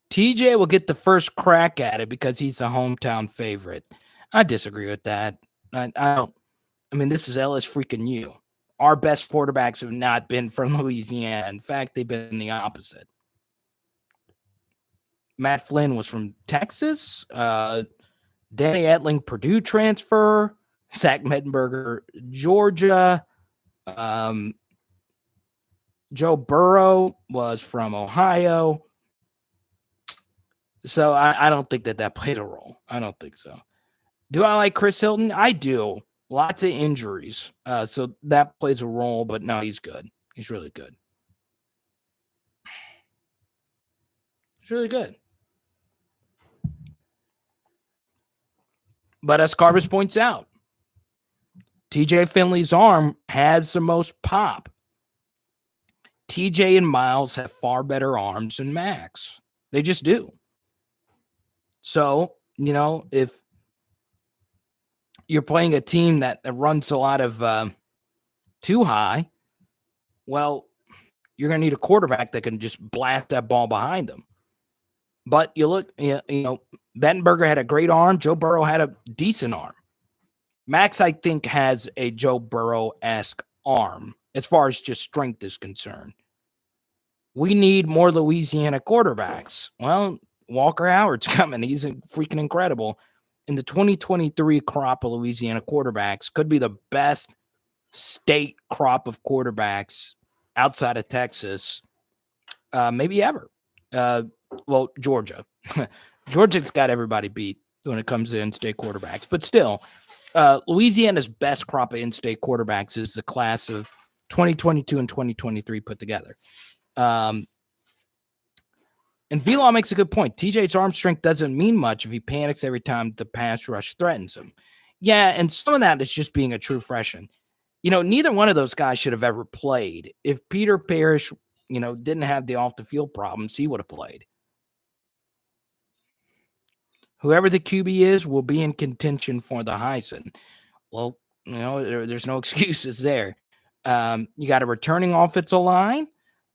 TJ will get the first crack at it because he's a hometown favorite. I disagree with that. I don't. I mean, this is LS freaking U. Our best quarterbacks have not been from Louisiana. In fact, they've been the opposite. Matt Flynn was from Texas. Danny Etling, Purdue transfer. Zach Mettenberger, Georgia. Joe Burrow was from Ohio. So I don't think that plays a role. I don't think so. Do I like Chris Hilton? I do. Lots of injuries. So that plays a role, but no, he's good. He's really good. He's really good. But as Carvis points out, TJ Finley's arm has the most pop. TJ and Miles have far better arms than Max. They just do. So, if you're playing a team that runs a lot of too high, well, you're going to need a quarterback that can just blast that ball behind them. But you look, Bettenberger had a great arm. Joe Burrow had a decent arm. Max, I think, has a Joe Burrow-esque arm as far as just strength is concerned. We need more Louisiana quarterbacks. Well, Walker Howard's coming. He's freaking incredible. And the 2023 crop of Louisiana quarterbacks could be the best state crop of quarterbacks outside of Texas, maybe ever. Well, Georgia. Georgia's got everybody beat when it comes to in-state quarterbacks. But still, Louisiana's best crop of in-state quarterbacks is the class of 2022 and 2023 put together. And Vila makes a good point. TJ's arm strength doesn't mean much if he panics every time the pass rush threatens him. Yeah, and some of that is just being a true freshman. Neither one of those guys should have ever played. If Peter Parrish, didn't have the off-the-field problems, he would have played. Whoever the QB is will be in contention for the Heisman. Well, there's no excuses there. You got a returning offensive line.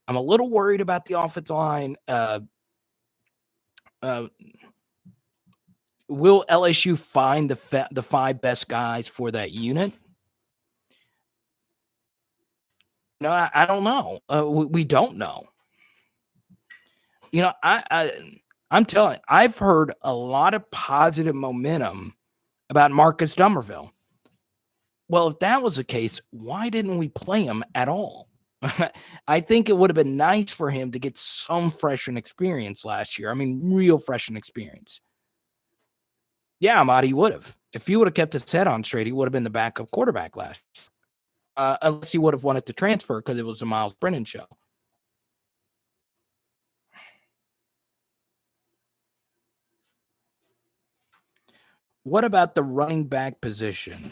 I'm a little worried about the offensive line. Will LSU find the five best guys for that unit? No, I don't know. We don't know. I'm telling you, I've heard a lot of positive momentum about Marcus Dummerville. Well, if that was the case, why didn't we play him at all? I think it would have been nice for him to get some freshman experience last year. I mean, real freshman experience. Yeah, Ahmad, he would have. If he would have kept his head on straight, he would have been the backup quarterback last year. Unless he would have wanted to transfer because it was the Miles Brennan show. What about the running back position?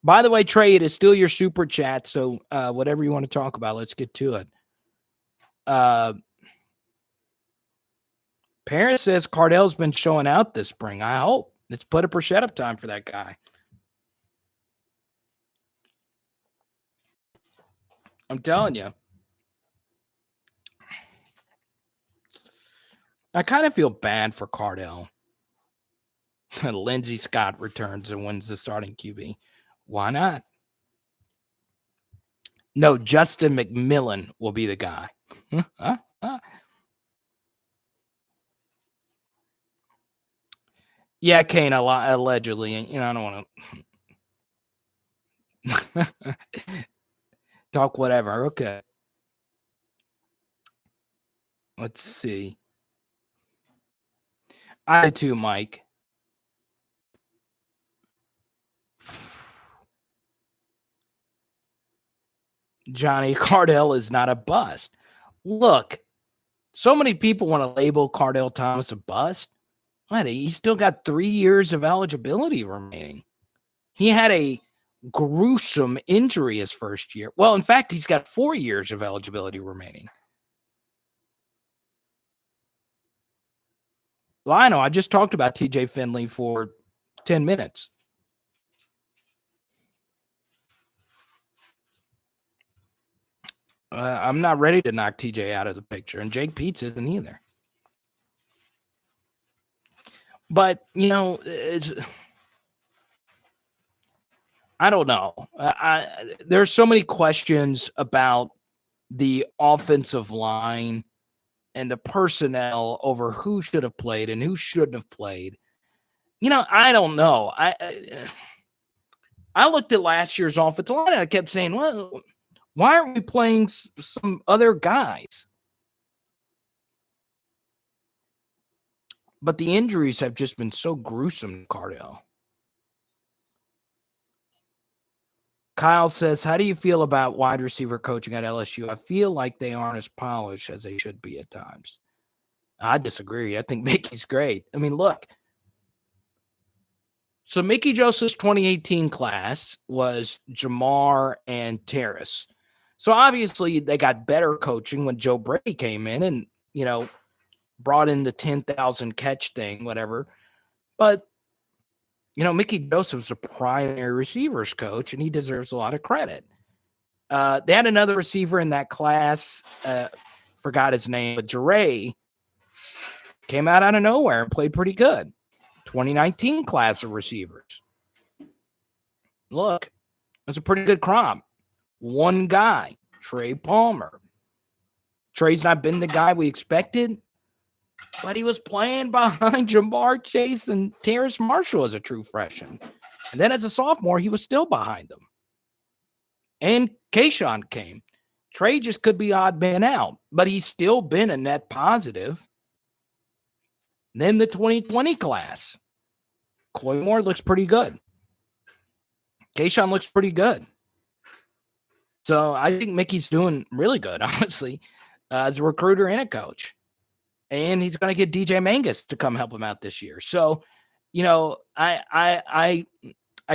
By the way, Trey, it is still your super chat, so whatever you want to talk about, let's get to it. Paris says Cardell's been showing out this spring. I hope. Let's put a percent up time for that guy. I'm telling you. I kind of feel bad for Cardell. Lindsey Scott returns and wins the starting QB. Why not? No, Justin McMillan will be the guy. Yeah, Kane, allegedly. You know, I don't want to talk whatever. Okay. Let's see. I do too, Mike. Johnny Cardell is not a bust. Look, so many people want to label Cardell Thomas a bust. What? He's still got 3 years of eligibility remaining. He had a gruesome injury his first year. Well, in fact, he's got 4 years of eligibility remaining. Well, I know. I just talked about TJ Finley for 10 minutes. I'm not ready to knock TJ out of the picture, and Jake Peets isn't either. But, you know, I don't know. There's so many questions about the offensive line and the personnel over who should have played and who shouldn't have played. You know, I don't know. I looked at last year's offensive line and I kept saying, well, why aren't we playing some other guys? But the injuries have just been so gruesome, Cardell. Kyle says, how do you feel about wide receiver coaching at LSU? I feel like they aren't as polished as they should be at times. I disagree. I think Mickey's great. I mean, look. So Mickey Joseph's 2018 class was Jamar and Terrace. So obviously they got better coaching when Joe Brady came in and, you know, brought in the 10,000 catch thing, whatever. But, you know, Mickey Joseph's a primary receivers coach, and he deserves a lot of credit. They had another receiver in that class, forgot his name, but Jure came out of nowhere and played pretty good. 2019 class of receivers. Look, it's a pretty good crop. One guy, Trey Palmer. Trey's not been the guy we expected, but he was playing behind Jamar Chase and Terrace Marshall as a true freshman. And then as a sophomore, he was still behind them. And Kayshawn came. Trey just could be odd man out, but he's still been a net positive. Then the 2020 class. Coy Moore looks pretty good. Kayshawn looks pretty good. So I think Mickey's doing really good, honestly, as a recruiter and a coach. And he's going to get DJ Mangus to come help him out this year. So, you know, I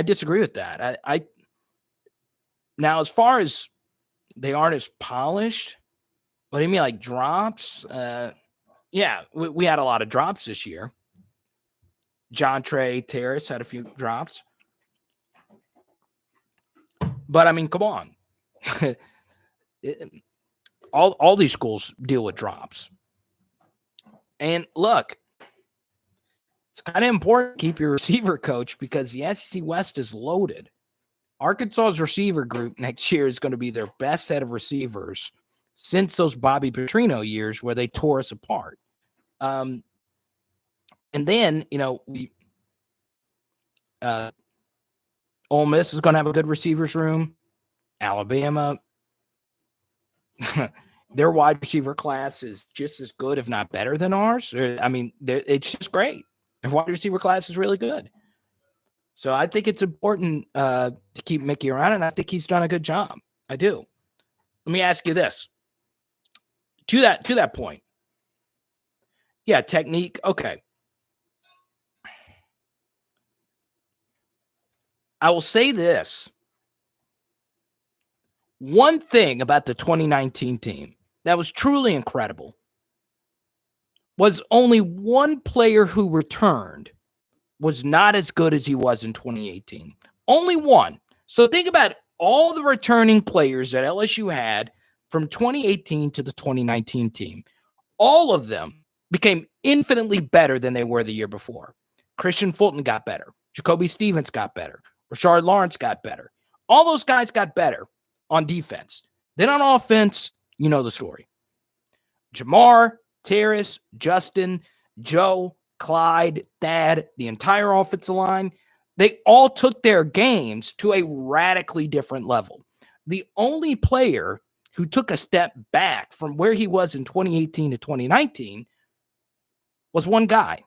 disagree with that. I now, as far as they aren't as polished, what do you mean, like drops? Yeah, we had a lot of drops this year. John Trey Terrace had a few drops. But, I mean, come on. all these schools deal with drops. And, look, it's kind of important to keep your receiver coach because the SEC West is loaded. Arkansas's receiver group next year is going to be their best set of receivers since those Bobby Petrino years where they tore us apart. And then, you know, Ole Miss is going to have a good receivers room. Alabama, their wide receiver class is just as good, if not better than ours. I mean, it's just great. Their wide receiver class is really good. So I think it's important to keep Mickey around, and I think he's done a good job. I do. Let me ask you this. To that point. Yeah, technique. Okay. I will say this. One thing about the 2019 team that was truly incredible was only one player who returned was not as good as he was in 2018. Only one. So think about all the returning players that LSU had from 2018 to the 2019 team. All of them became infinitely better than they were the year before. Christian Fulton got better. Jacoby Stevens got better. Rashard Lawrence got better. All those guys got better on defense. Then on offense, you know the story. Jamar, Terrace, Justin, Joe, Clyde, Thad, the entire offensive line, they all took their games to a radically different level. The only player who took a step back from where he was in 2018 to 2019 was one guy.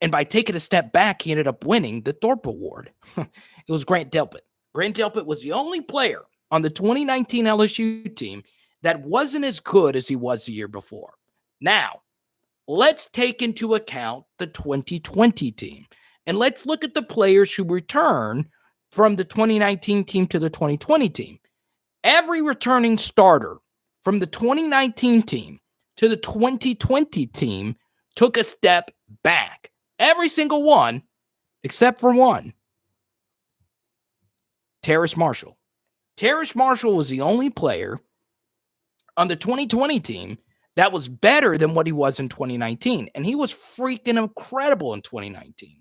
And by taking a step back, he ended up winning the Thorpe Award. It was Grant Delpit. Grant Delpit was the only player on the 2019 LSU team that wasn't as good as he was the year before. Now, let's take into account the 2020 team. And let's look at the players who return from the 2019 team to the 2020 team. Every returning starter from the 2019 team to the 2020 team took a step back. Every single one, except for one. Terrace Marshall. Terrace Marshall was the only player on the 2020 team that was better than what he was in 2019. And he was freaking incredible in 2019.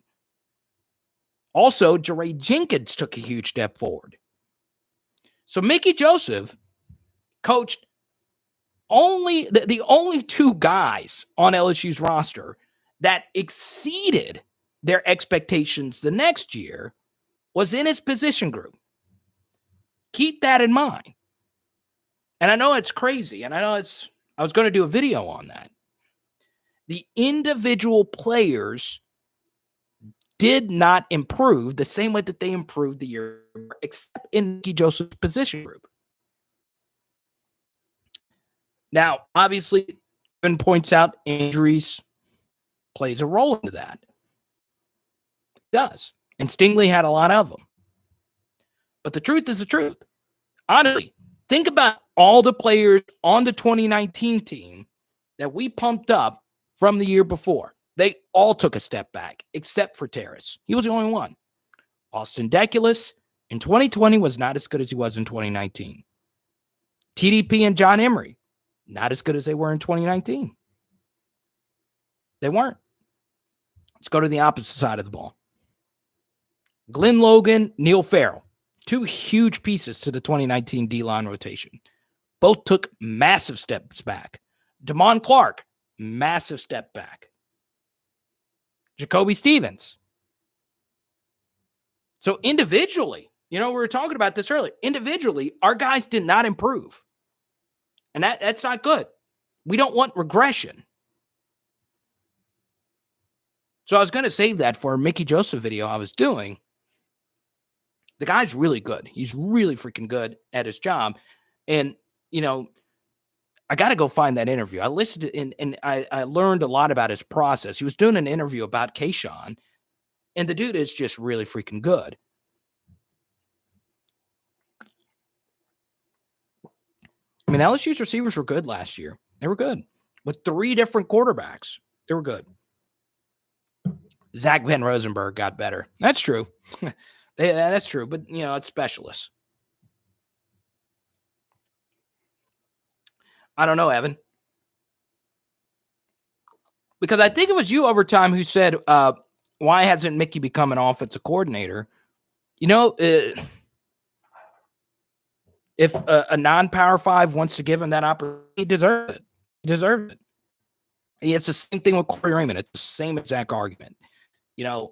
Also, Jeray Jenkins took a huge step forward. So Mickey Joseph coached the only two guys on LSU's roster that exceeded their expectations the next year was in his position group. Keep that in mind. And I know it's crazy, and I was going to do a video on that. The individual players did not improve the same way that they improved the year, except in Mickey Joseph's position group. Now, obviously, Devin points out injuries plays a role into that. It does. And Stingley had a lot of them. But the truth is the truth. Honestly, think about all the players on the 2019 team that we pumped up from the year before. They all took a step back, except for Terrace. He was the only one. Austin Deculus in 2020 was not as good as he was in 2019. TDP and John Emery, not as good as they were in 2019. They weren't. Let's go to the opposite side of the ball. Glenn Logan, Neil Farrell, two huge pieces to the 2019 D-line rotation. Both took massive steps back. Damon Clark, massive step back. Jacoby Stevens. So individually, we were talking about this earlier. Individually, our guys did not improve. And that's not good. We don't want regression. So I was going to save that for a Mickey Joseph video I was doing. The guy's really good. He's really freaking good at his job. And, I got to go find that interview. I listened to, and I learned a lot about his process. He was doing an interview about Kayshawn, and the dude is just really freaking good. I mean, LSU's receivers were good last year. They were good. With 3 different quarterbacks, they were good. Zach Van Rosenberg got better. That's true. That's true. But, it's specialists. I don't know, Evan. Because I think it was you over time who said, why hasn't Mickey become an offensive coordinator? If a non-Power 5 wants to give him that opportunity, he deserves it. He deserves it. It's the same thing with Corey Raymond. It's the same exact argument. And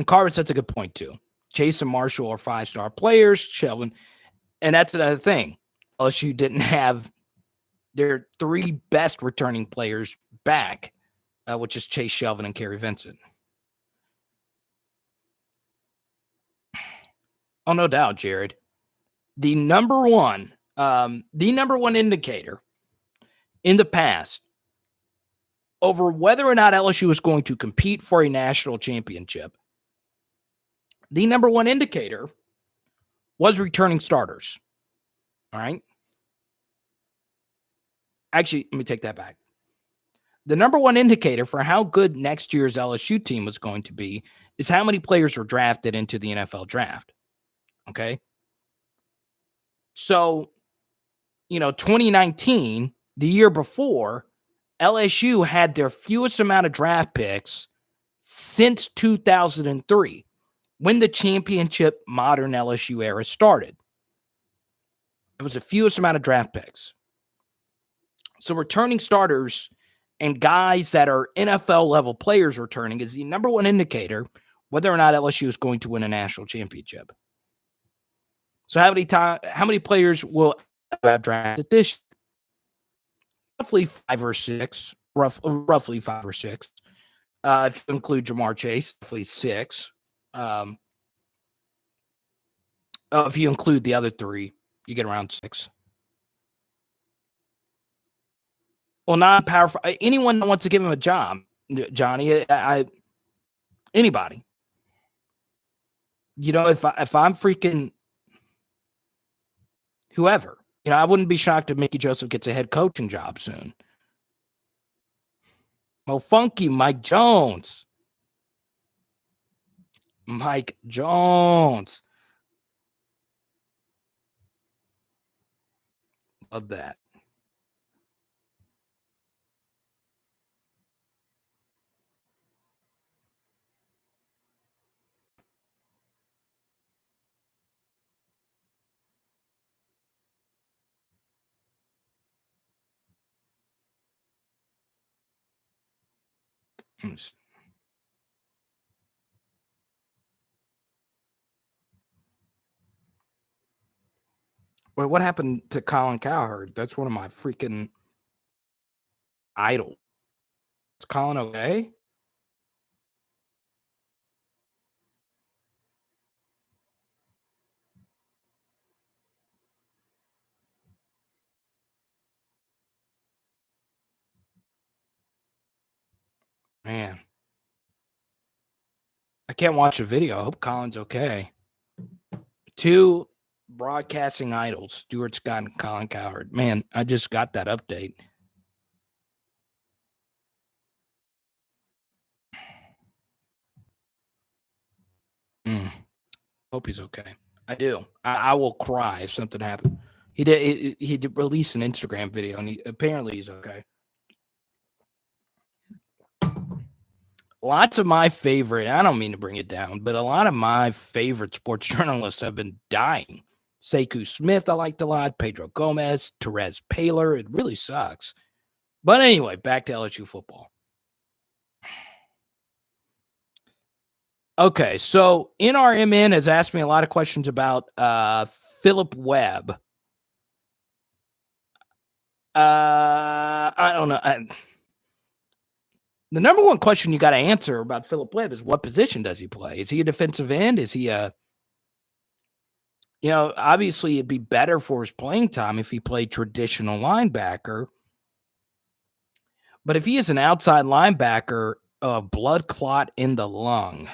Carver sets a good point, too. Chase and Marshall are 5-star players. Shelvin. And that's another thing. LSU didn't have their 3 best returning players back, which is Chase, Shelvin, and Kerry Vincent. Oh, no doubt, Jared. The number one indicator in the past over whether or not LSU is going to compete for a national championship, the number one indicator was returning starters. All right? Actually, let me take that back. The number one indicator for how good next year's LSU team was going to be is how many players were drafted into the NFL draft. Okay? So, 2019, the year before, LSU had their fewest amount of draft picks since 2003, when the championship modern LSU era started. It was the fewest amount of draft picks. So returning starters and guys that are NFL level players returning is the number one indicator whether or not LSU is going to win a national championship. So how many players will have drafted this year? Roughly 5 or 6. Roughly 5 or 6. If you include Jamar Chase, roughly 6. If you include the other 3, you get around 6. Well, non-powerful. Anyone that wants to give him a job, Johnny. Anybody. You know, if I'm freaking whoever, you know, I wouldn't be shocked if Mickey Joseph gets a head coaching job soon. Oh, funky Mike Jones. Mike Jones. Love that. Wait, what happened to Colin Cowherd? That's one of my freaking idols. Is Colin okay? Man. I can't watch a video. I hope Colin's okay. 2 broadcasting idols, Stuart Scott and Colin Cowherd. Man, I just got that update. Hope he's okay. I do. I will cry if something happened. He did release an Instagram video, and apparently he's okay. Lots of my favorite, I don't mean to bring it down, but a lot of my favorite sports journalists have been dying. Sekou Smith, I liked a lot. Pedro Gomez, Therese Paylor. It really sucks. But anyway, back to LSU football. Okay, so NRMN has asked me a lot of questions about Philip Webb. I don't know. The number one question you got to answer about Philip Webb is what position does he play? Is he a defensive end? Is he obviously it'd be better for his playing time if he played traditional linebacker. But if he is an outside linebacker, a blood clot in the lung.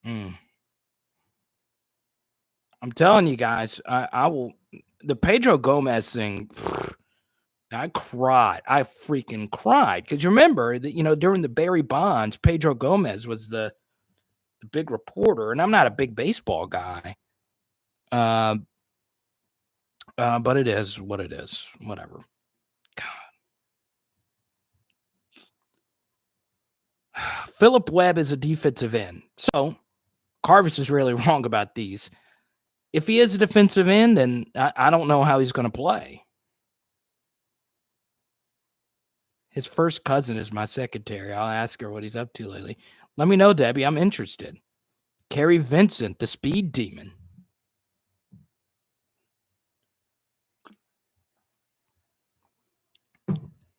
I'm telling you guys, I will. The Pedro Gomez thing, I cried. I freaking cried. Because you remember that, during the Barry Bonds, Pedro Gomez was the big reporter. And I'm not a big baseball guy. But it is what it is. Whatever. God. Philip Webb is a defensive end. So Carvis is really wrong about these. If he is a defensive end, then I don't know how he's going to play. His first cousin is my secretary. I'll ask her what he's up to lately. Let me know, Debbie. I'm interested. Kerry Vincent, the speed demon.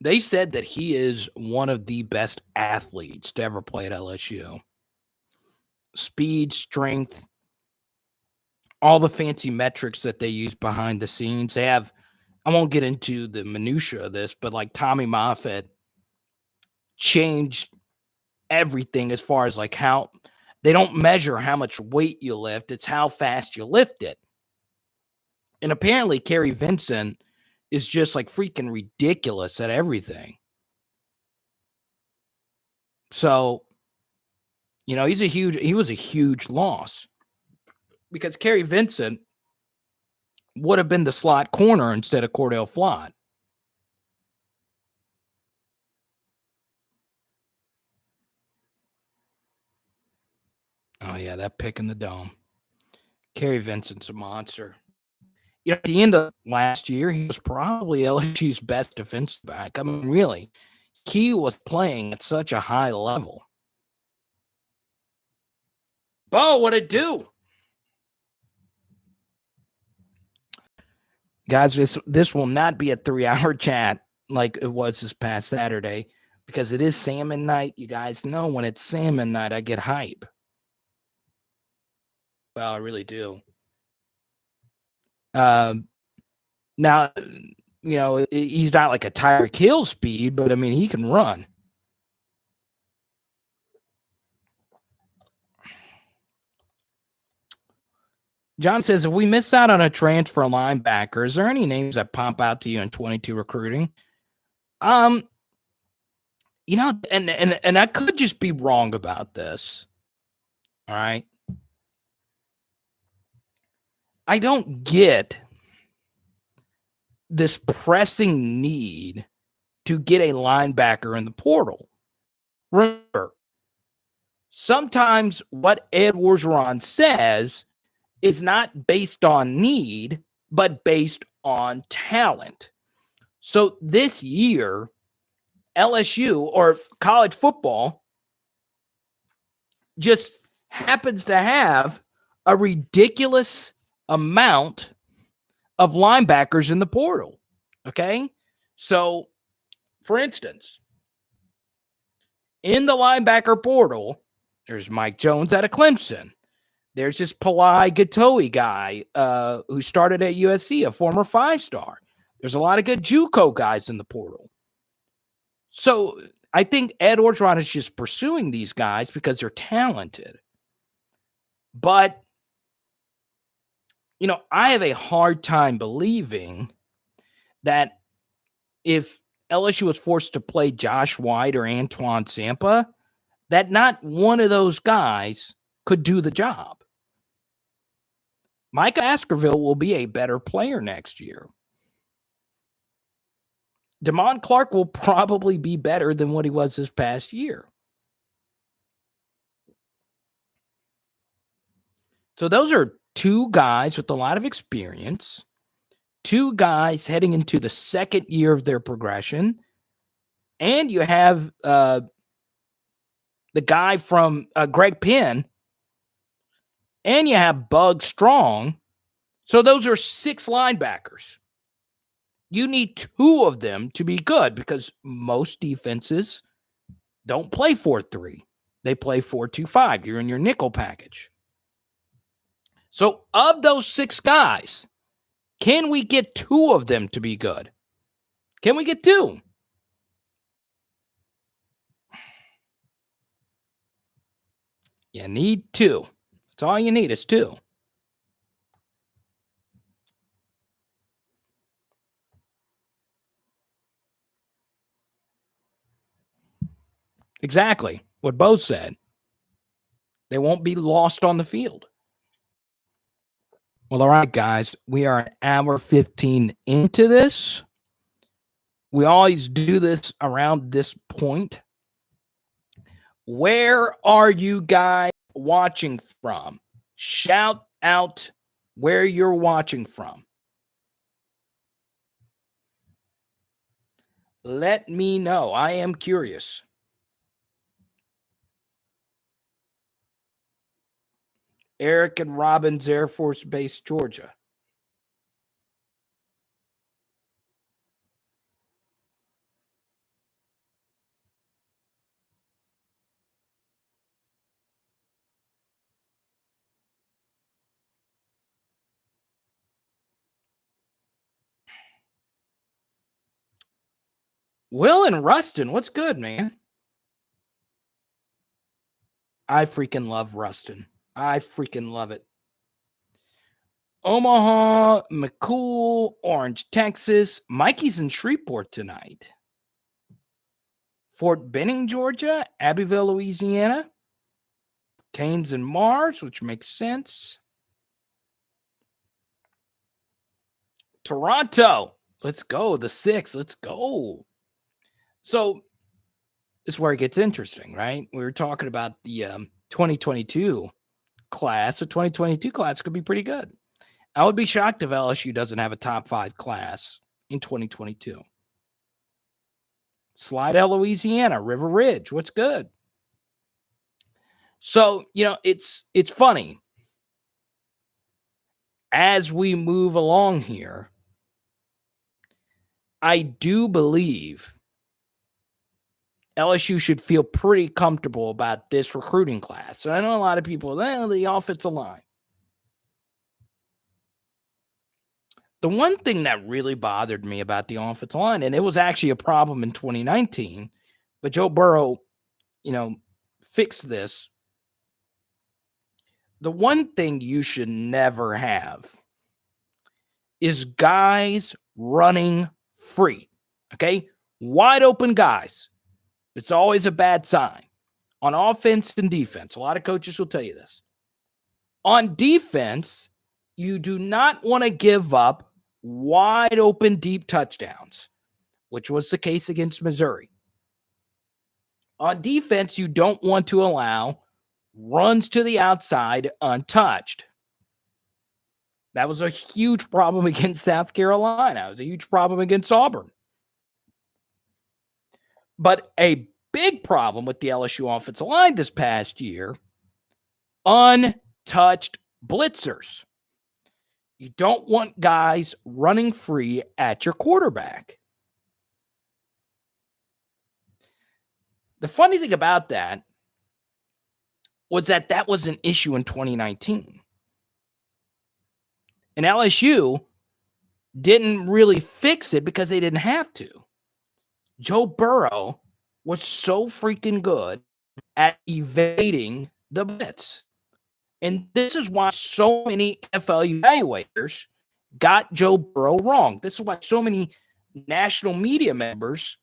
They said that he is one of the best athletes to ever play at LSU. Speed, strength, all the fancy metrics that they use behind the scenes. They have, I won't get into the minutia of this, but like Tommy Moffitt changed everything as far as like how they don't measure how much weight you lift. It's how fast you lift it. And apparently Kerry Vincent is just like freaking ridiculous at everything. So, he was a huge loss because Kerry Vincent would have been the slot corner instead of Cordell Flott. Oh, yeah, that pick in the dome. Kerry Vincent's a monster. At the end of last year, he was probably LSU's best defensive back. I mean, really, he was playing at such a high level. Bo, what'd it do? Guys, this will not be a 3-hour chat like it was this past Saturday because it is salmon night. You guys know when it's salmon night, I get hype. Well, I really do. Now, he's not like a Tyreek Hill speed, but I mean, he can run. John says, if we miss out on a transfer linebacker, is there any names that pop out to you in 22 recruiting? And I could just be wrong about this. All right. I don't get this pressing need to get a linebacker in the portal. Remember, sometimes what Ed Orgeron says is not based on need, but based on talent. So this year, LSU or college football just happens to have a ridiculous amount of linebackers in the portal. Okay? So, for instance, in the linebacker portal, there's Mike Jones out of Clemson. There's this Palai Gatoe guy who started at USC, a former 5-star. There's a lot of good JUCO guys in the portal. So I think Ed Orgeron is just pursuing these guys because they're talented. But, I have a hard time believing that if LSU was forced to play Josh White or Antoine Sampa, that not one of those guys could do the job. Micah Baskerville will be a better player next year. Damon Clark will probably be better than what he was this past year. So those are two guys with a lot of experience, two guys heading into the second year of their progression, and you have the guy from Greg Penn, and you have Bug Strong. So those are 6 linebackers. You need 2 of them to be good because most defenses don't play 4-3. They play 4-2-5. You're in your nickel package. So of those 6 guys, can we get 2 of them to be good? Can we get 2? You need 2. That's all you need is 2. Exactly what Bo said. They won't be lost on the field. Well, all right, guys. We are an hour 15 into this. We always do this around this point. Where are you guys watching from? Shout out where you're watching from. Let me know. I am curious. Eric and Robbins, Air Force Base, Georgia. Will and Ruston, what's good, man? I freaking love Ruston. I freaking love it. Omaha, McCool, Orange, Texas. Mikey's in Shreveport tonight. Fort Benning, Georgia. Abbeville, Louisiana. Canes and Mars, which makes sense. Toronto. Let's go. The 6. Let's go. So this is where it gets interesting, right? We were talking about the 2022 class, the 2022 class, could be pretty good. I would be shocked if LSU doesn't have a top 5 class in 2022. Slidell, Louisiana, River Ridge, what's good? So, it's funny. As we move along here, I do believe LSU should feel pretty comfortable about this recruiting class. So I know a lot of people, the offensive line. The one thing that really bothered me about the offensive line, and it was actually a problem in 2019, but Joe Burrow, fixed this. The one thing you should never have is guys running free, okay? Wide open guys. It's always a bad sign on offense and defense. A lot of coaches will tell you this. On defense, you do not want to give up wide open deep touchdowns, which was the case against Missouri. On defense, you don't want to allow runs to the outside untouched. That was a huge problem against South Carolina. It was a huge problem against Auburn. But a big problem with the LSU offensive line this past year, untouched blitzers. You don't want guys running free at your quarterback. The funny thing about that was that was an issue in 2019. And LSU didn't really fix it because they didn't have to. Joe Burrow was so freaking good at evading the blitz. And this is why so many NFL evaluators got Joe Burrow wrong. This is why so many national media members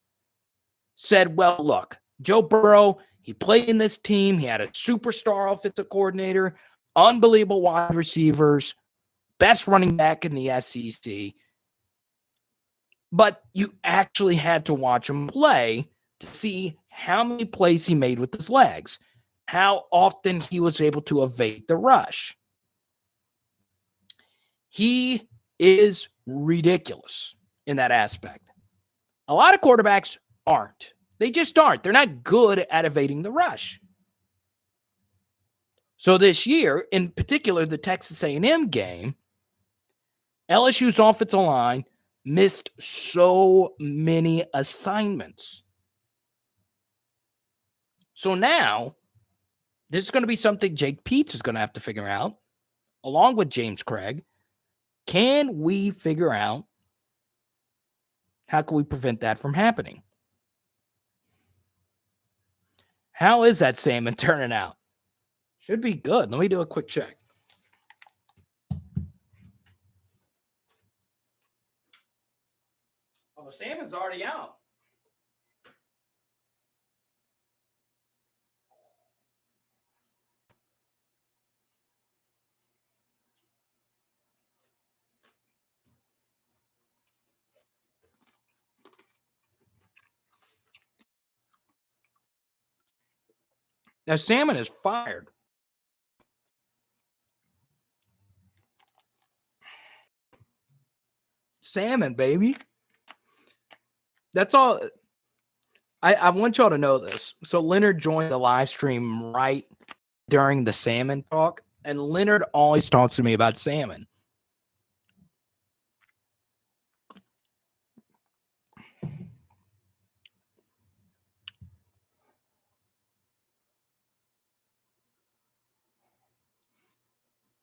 said, well, look, Joe Burrow, he played in this team. He had a superstar offensive coordinator, unbelievable wide receivers, best running back in the SEC. But you actually had to watch him play to see how many plays he made with his legs, how often he was able to evade the rush. He is ridiculous in that aspect. A lot of quarterbacks aren't. They just aren't. They're not good at evading the rush. So this year, in particular, the Texas A&M game, LSU's offensive line missed so many assignments. So now, this is going to be something Jake Peetz is going to have to figure out, along with James Craig. Can we figure out how can we prevent that from happening? How is that salmon turning out? Should be good. Let me do a quick check. Oh, the salmon's already out. Now, salmon is fired. Salmon, baby. That's all. I want y'all to know this. So Leonard joined the live stream right during the salmon talk, and Leonard always talks to me about salmon.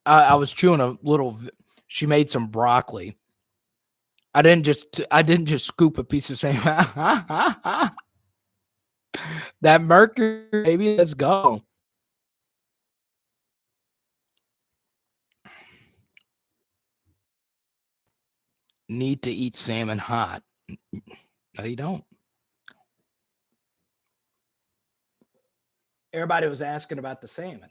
I was chewing a little. She made some broccoli. I didn't just scoop a piece of salmon. That mercury, baby, let's go. Need to eat salmon hot. No, you don't. Everybody was asking about the salmon.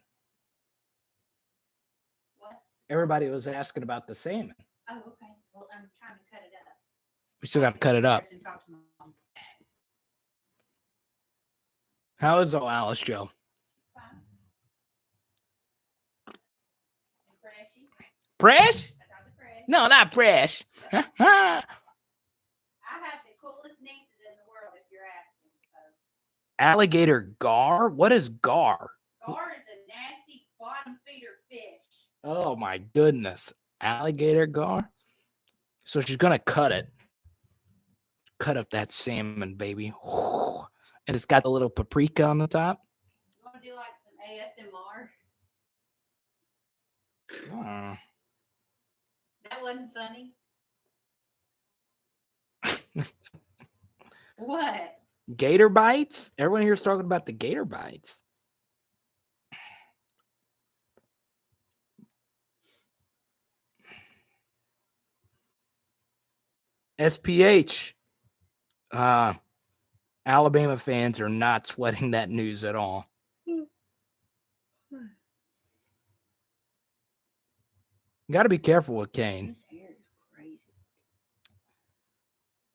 What? Everybody was asking about the salmon. Oh, okay. Well, I'm trying to cut it up. We still got to cut it up. How is old Alice Joe? Fine. Fresh? I got the fresh. No, not fresh. I have the coolest nieces in the world, if you're asking. Alligator gar? What is gar? Gar is a nasty bottom feeder fish. Oh my goodness. Alligator gar? So she's gonna cut it. Cut up that salmon, baby. And it's got the little paprika on the top. You want to do like some ASMR? That wasn't funny. What? Gator bites? Everyone here's talking about the gator bites. SPH. Alabama fans are not sweating that news at all. Got to be careful with Kane. His hair is crazy.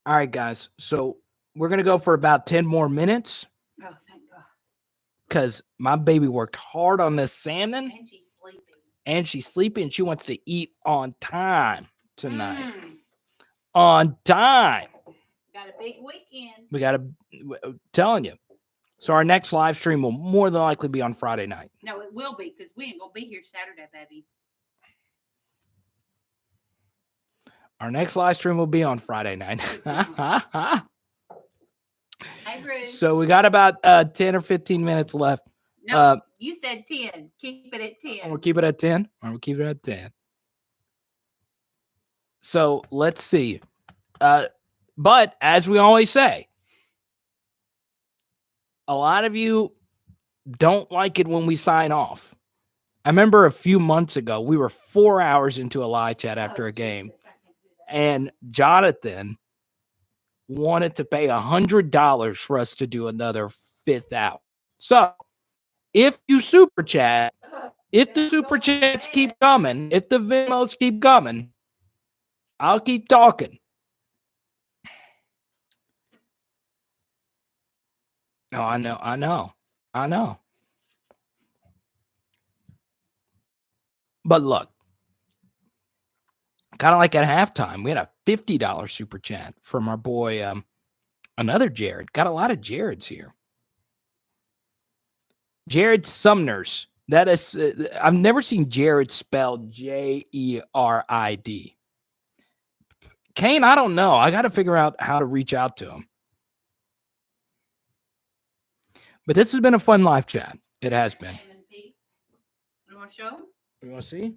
All right, guys. So we're going to go for about 10 more minutes Oh, thank God. because my baby worked hard on this salmon And she's sleeping. and she's sleeping and she wants to eat on time tonight. Mm. On time. Got a big weekend. We got to, telling you. So our next live stream will more than likely be on Friday night. No, it will be because we ain't going to be here Saturday, baby. Our next live stream will be on Friday night. Hey, Bruce. So we got about 10 or 15 minutes left. No, you said 10. Keep it at 10. We'll keep it at 10. We'll keep it at 10. So let's see. But as we always say, a lot of you don't like it when we sign off. I remember a few months ago, we were 4 hours into a live chat after a game, and Jonathan wanted to pay $100 for us to do another 5th hour. So if you super chat, if the super chats keep coming, if the Venmos keep coming, I'll keep talking. Oh, I know. But look, kind of like at halftime, we had a $50 super chat from our boy, another Jared. Got a lot of Jareds here. Jared Sumners. That is, I've never seen Jared spelled Jerid. Kane, I don't know. I got to figure out how to reach out to him. But this has been a fun live chat. It has been. You want to show them? You want to see?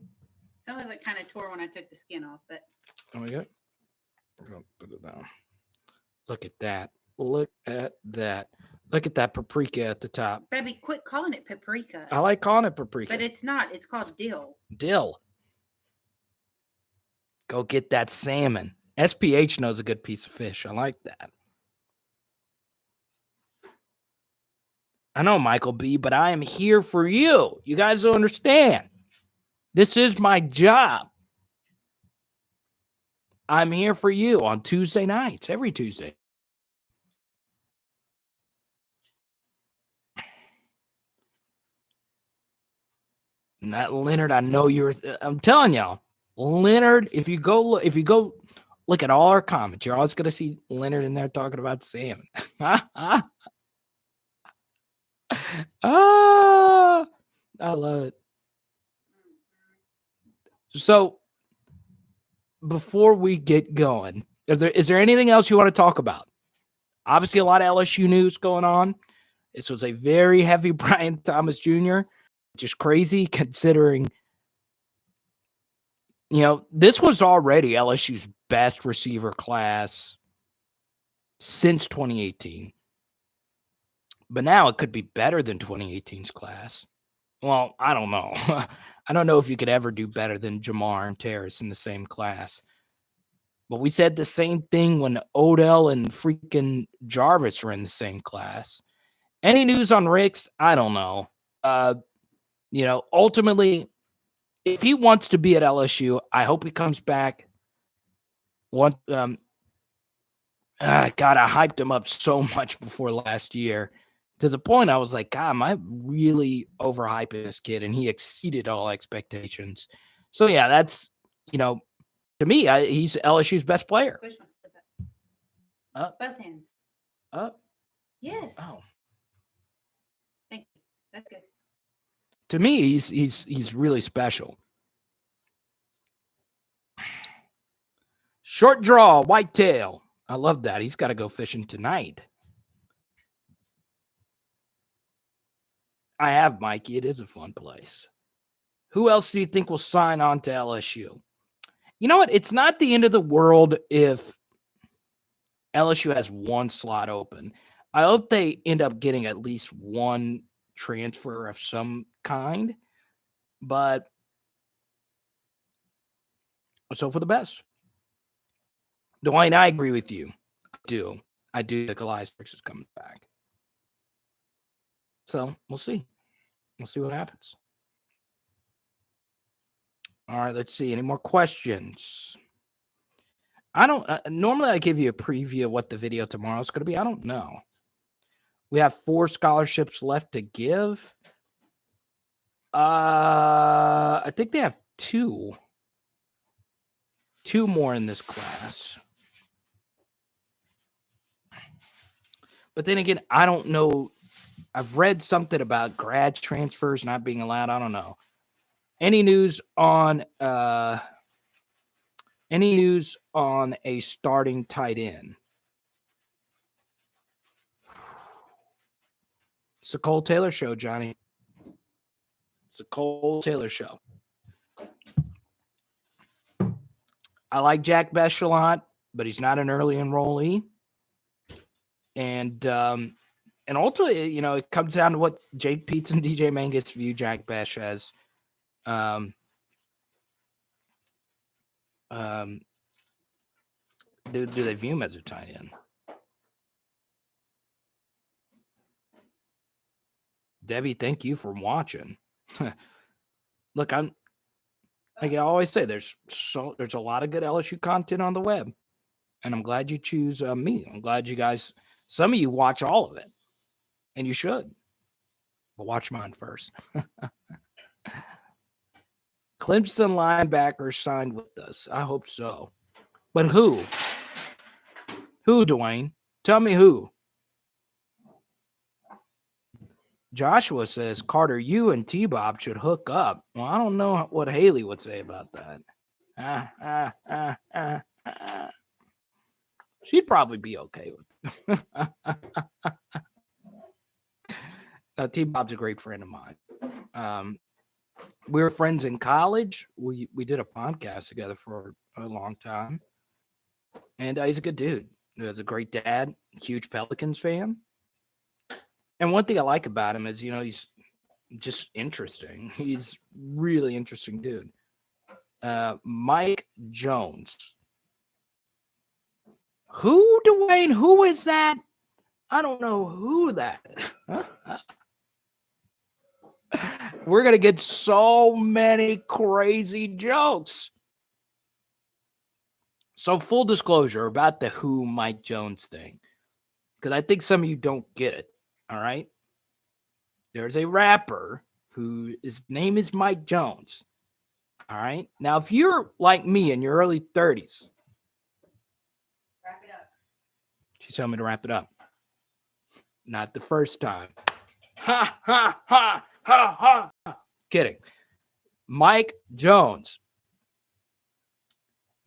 Some of it kind of tore when I took the skin off, but. Oh, we got it. We're going to put it down. Look at that. Look at that. Look at that paprika at the top. Baby, quit calling it paprika. I like calling it paprika. But it's not. It's called dill. Dill. Go get that salmon. SPH knows a good piece of fish. I like that. I know, Michael B., but I am here for you. You guys don't understand. This is my job. I'm here for you on Tuesday nights, every Tuesday. And that Leonard, I know you're. I'm telling y'all, Leonard. If you go look at all our comments, you're always gonna see Leonard in there talking about salmon. I love it. So, before we get going, is there anything else you want to talk about? Obviously, a lot of LSU news going on. This was a very heavy Brian Thomas Jr., which is crazy considering, this was already LSU's best receiver class since 2018. But now it could be better than 2018's class. Well, I don't know. I don't know if you could ever do better than Jamar and Terrace in the same class. But we said the same thing when Odell and freaking Jarvis were in the same class. Any news on Ricks? I don't know. Ultimately, if he wants to be at LSU, I hope he comes back. God, I hyped him up so much before last year. To the point I was like, God, am I really overhyping this kid? And he exceeded all expectations. So, yeah, that's to me, he's LSU's best player. Push my slip Up. up. Both hands. Up. Yes. Oh. Thank you. That's good. To me, he's really special. Short draw, whitetail. I love that. He's got to go fishing tonight. I have, Mikey. It is a fun place. Who else do you think will sign on to LSU? You know what? It's not the end of the world if LSU has one slot open. I hope they end up getting at least one transfer of some kind, but let's hope for the best. Dwayne, I agree with you. I do think Eli Ricks is coming back. So we'll see. We'll see what happens. All right, let's see. Any more questions? I don't normally I give you a preview of what the video tomorrow is going to be. I don't know. We have 4 scholarships left to give. I think they have 2. 2 more in this class. But then again, I don't know. I've read something about grad transfers not being allowed. I don't know. Any news on a starting tight end? It's the Kole Taylor show, Johnny. It's the Kole Taylor show. I like Jack Bech a lot, but he's not an early enrollee. And ultimately, it comes down to what Jake Peets and DJ Mangus view Jack Bech as. Do they view him as a tight end? Debbie, thank you for watching. Look, like I always say, there's a lot of good LSU content on the web, and I'm glad you choose me. I'm glad you guys, some of you watch all of it, and you should. But watch mine first. Clemson linebacker signed with us. I hope so. But who? Who, Dwayne? Tell me who. Joshua says, Carter, you and T-Bob should hook up. Well, I don't know what Haley would say about that. She'd probably be okay with it. T-Bob's a great friend of mine. We were friends in college. We did a podcast together for a long time. And he's a good dude. He's a great dad, huge Pelicans fan. And one thing I like about him is, he's just interesting. He's really interesting dude. Mike Jones. Who, Dwayne? Who is that? I don't know who that is. We're going to get so many crazy jokes. So full disclosure about the who Mike Jones thing, because I think some of you don't get it. All right. There's a rapper his name is Mike Jones. All right. Now, if you're like me in your early 30s, Wrap it up. She's telling me to wrap it up. Not the first time. Ha, ha, ha, ha, ha. Kidding. Mike Jones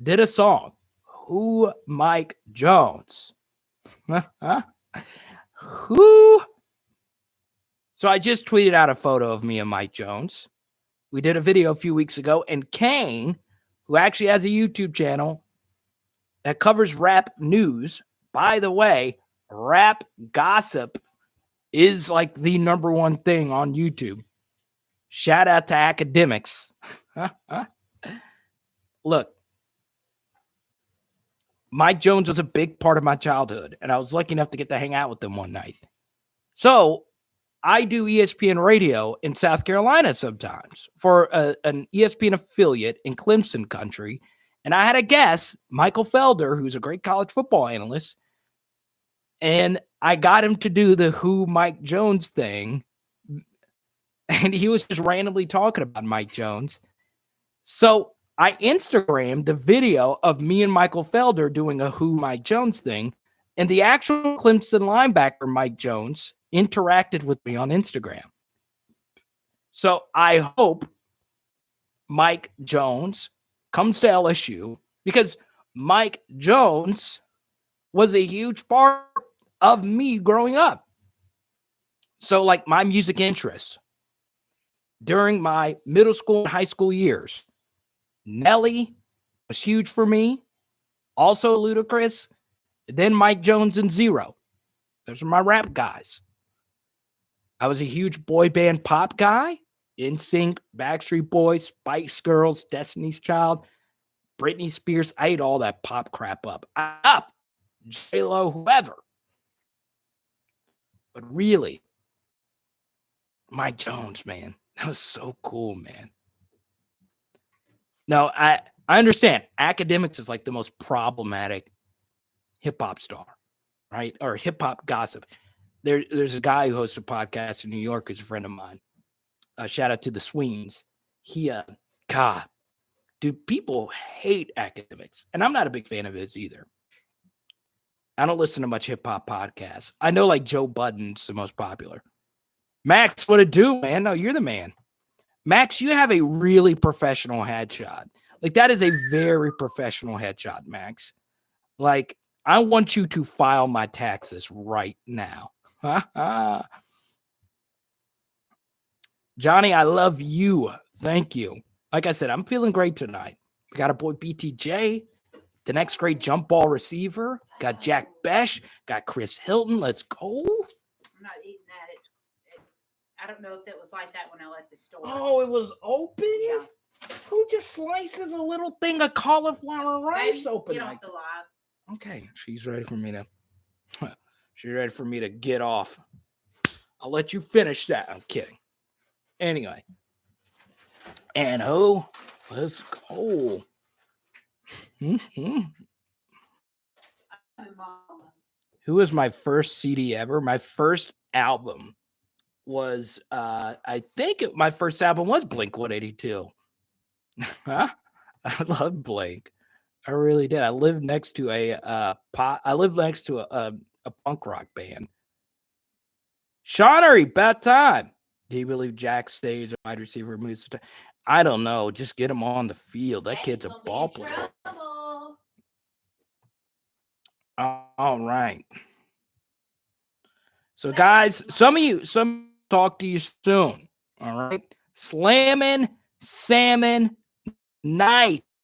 did a song. Who Mike Jones? Who? So I just tweeted out a photo of me and Mike Jones. We did a video a few weeks ago, and Kane, who actually has a YouTube channel that covers rap news. By the way, rap gossip is like the number one thing on YouTube. Shout out to academics. Look, Mike Jones was a big part of my childhood, and I was lucky enough to get to hang out with him one night. So I do ESPN radio in South Carolina sometimes for an ESPN affiliate in Clemson country. And I had a guest, Michael Felder, who's a great college football analyst. And I got him to do the who Mike Jones thing. And he was just randomly talking about Mike Jones. So I Instagrammed the video of me and Michael Felder doing a Who Mike Jones thing, and the actual Clemson linebacker Mike Jones interacted with me on Instagram. So I hope Mike Jones comes to LSU, because Mike Jones was a huge part of me growing up. So, like, my music interests during my middle school and high school years, Nelly was huge for me. Also Ludacris. Then Mike Jones and Zero. Those are my rap guys. I was a huge boy band pop guy. NSYNC, Backstreet Boys, Spice Girls, Destiny's Child, Britney Spears. I ate all that pop crap up. J-Lo, whoever. But really, Mike Jones, man, that was so cool, man. No, I understand. Academics is like the most problematic hip-hop star, right? Or hip-hop gossip. There's a guy who hosts a podcast in New York who's a friend of mine. Shout out to the Sweens. God, dude, people hate academics. And I'm not a big fan of his either. I don't listen to much hip-hop podcasts. I know, like, Joe Budden's the most popular. Max, what it do, man? No, you're the man. Max, you have a really professional headshot. Like, that is a very professional headshot, Max. Like, I want you to file my taxes right now. Johnny, I love you. Thank you. Like I said, I'm feeling great tonight. We got our boy BTJ, the next great jump ball receiver. Got Jack Bech. Got Chris Hilton. Let's go. I'm not eating that. I don't know if it was like that when I left the store. Oh, it was open? Yeah. Who just slices a little thing of cauliflower rice open? Get off the live. Okay, she's ready for me to get off. I'll let you finish that. I'm kidding. Anyway. And let's go. Who was my first CD ever? My first album was I think my first album was Blink 182. I love Blink. I really did. I lived next to a punk rock band. Shawnery, about time. Do you believe Jack stays a wide receiver moves? I don't know. Just get him on the field. That kid's a ball player. All right. So, guys, some talk to you soon. All right. Slamming salmon night.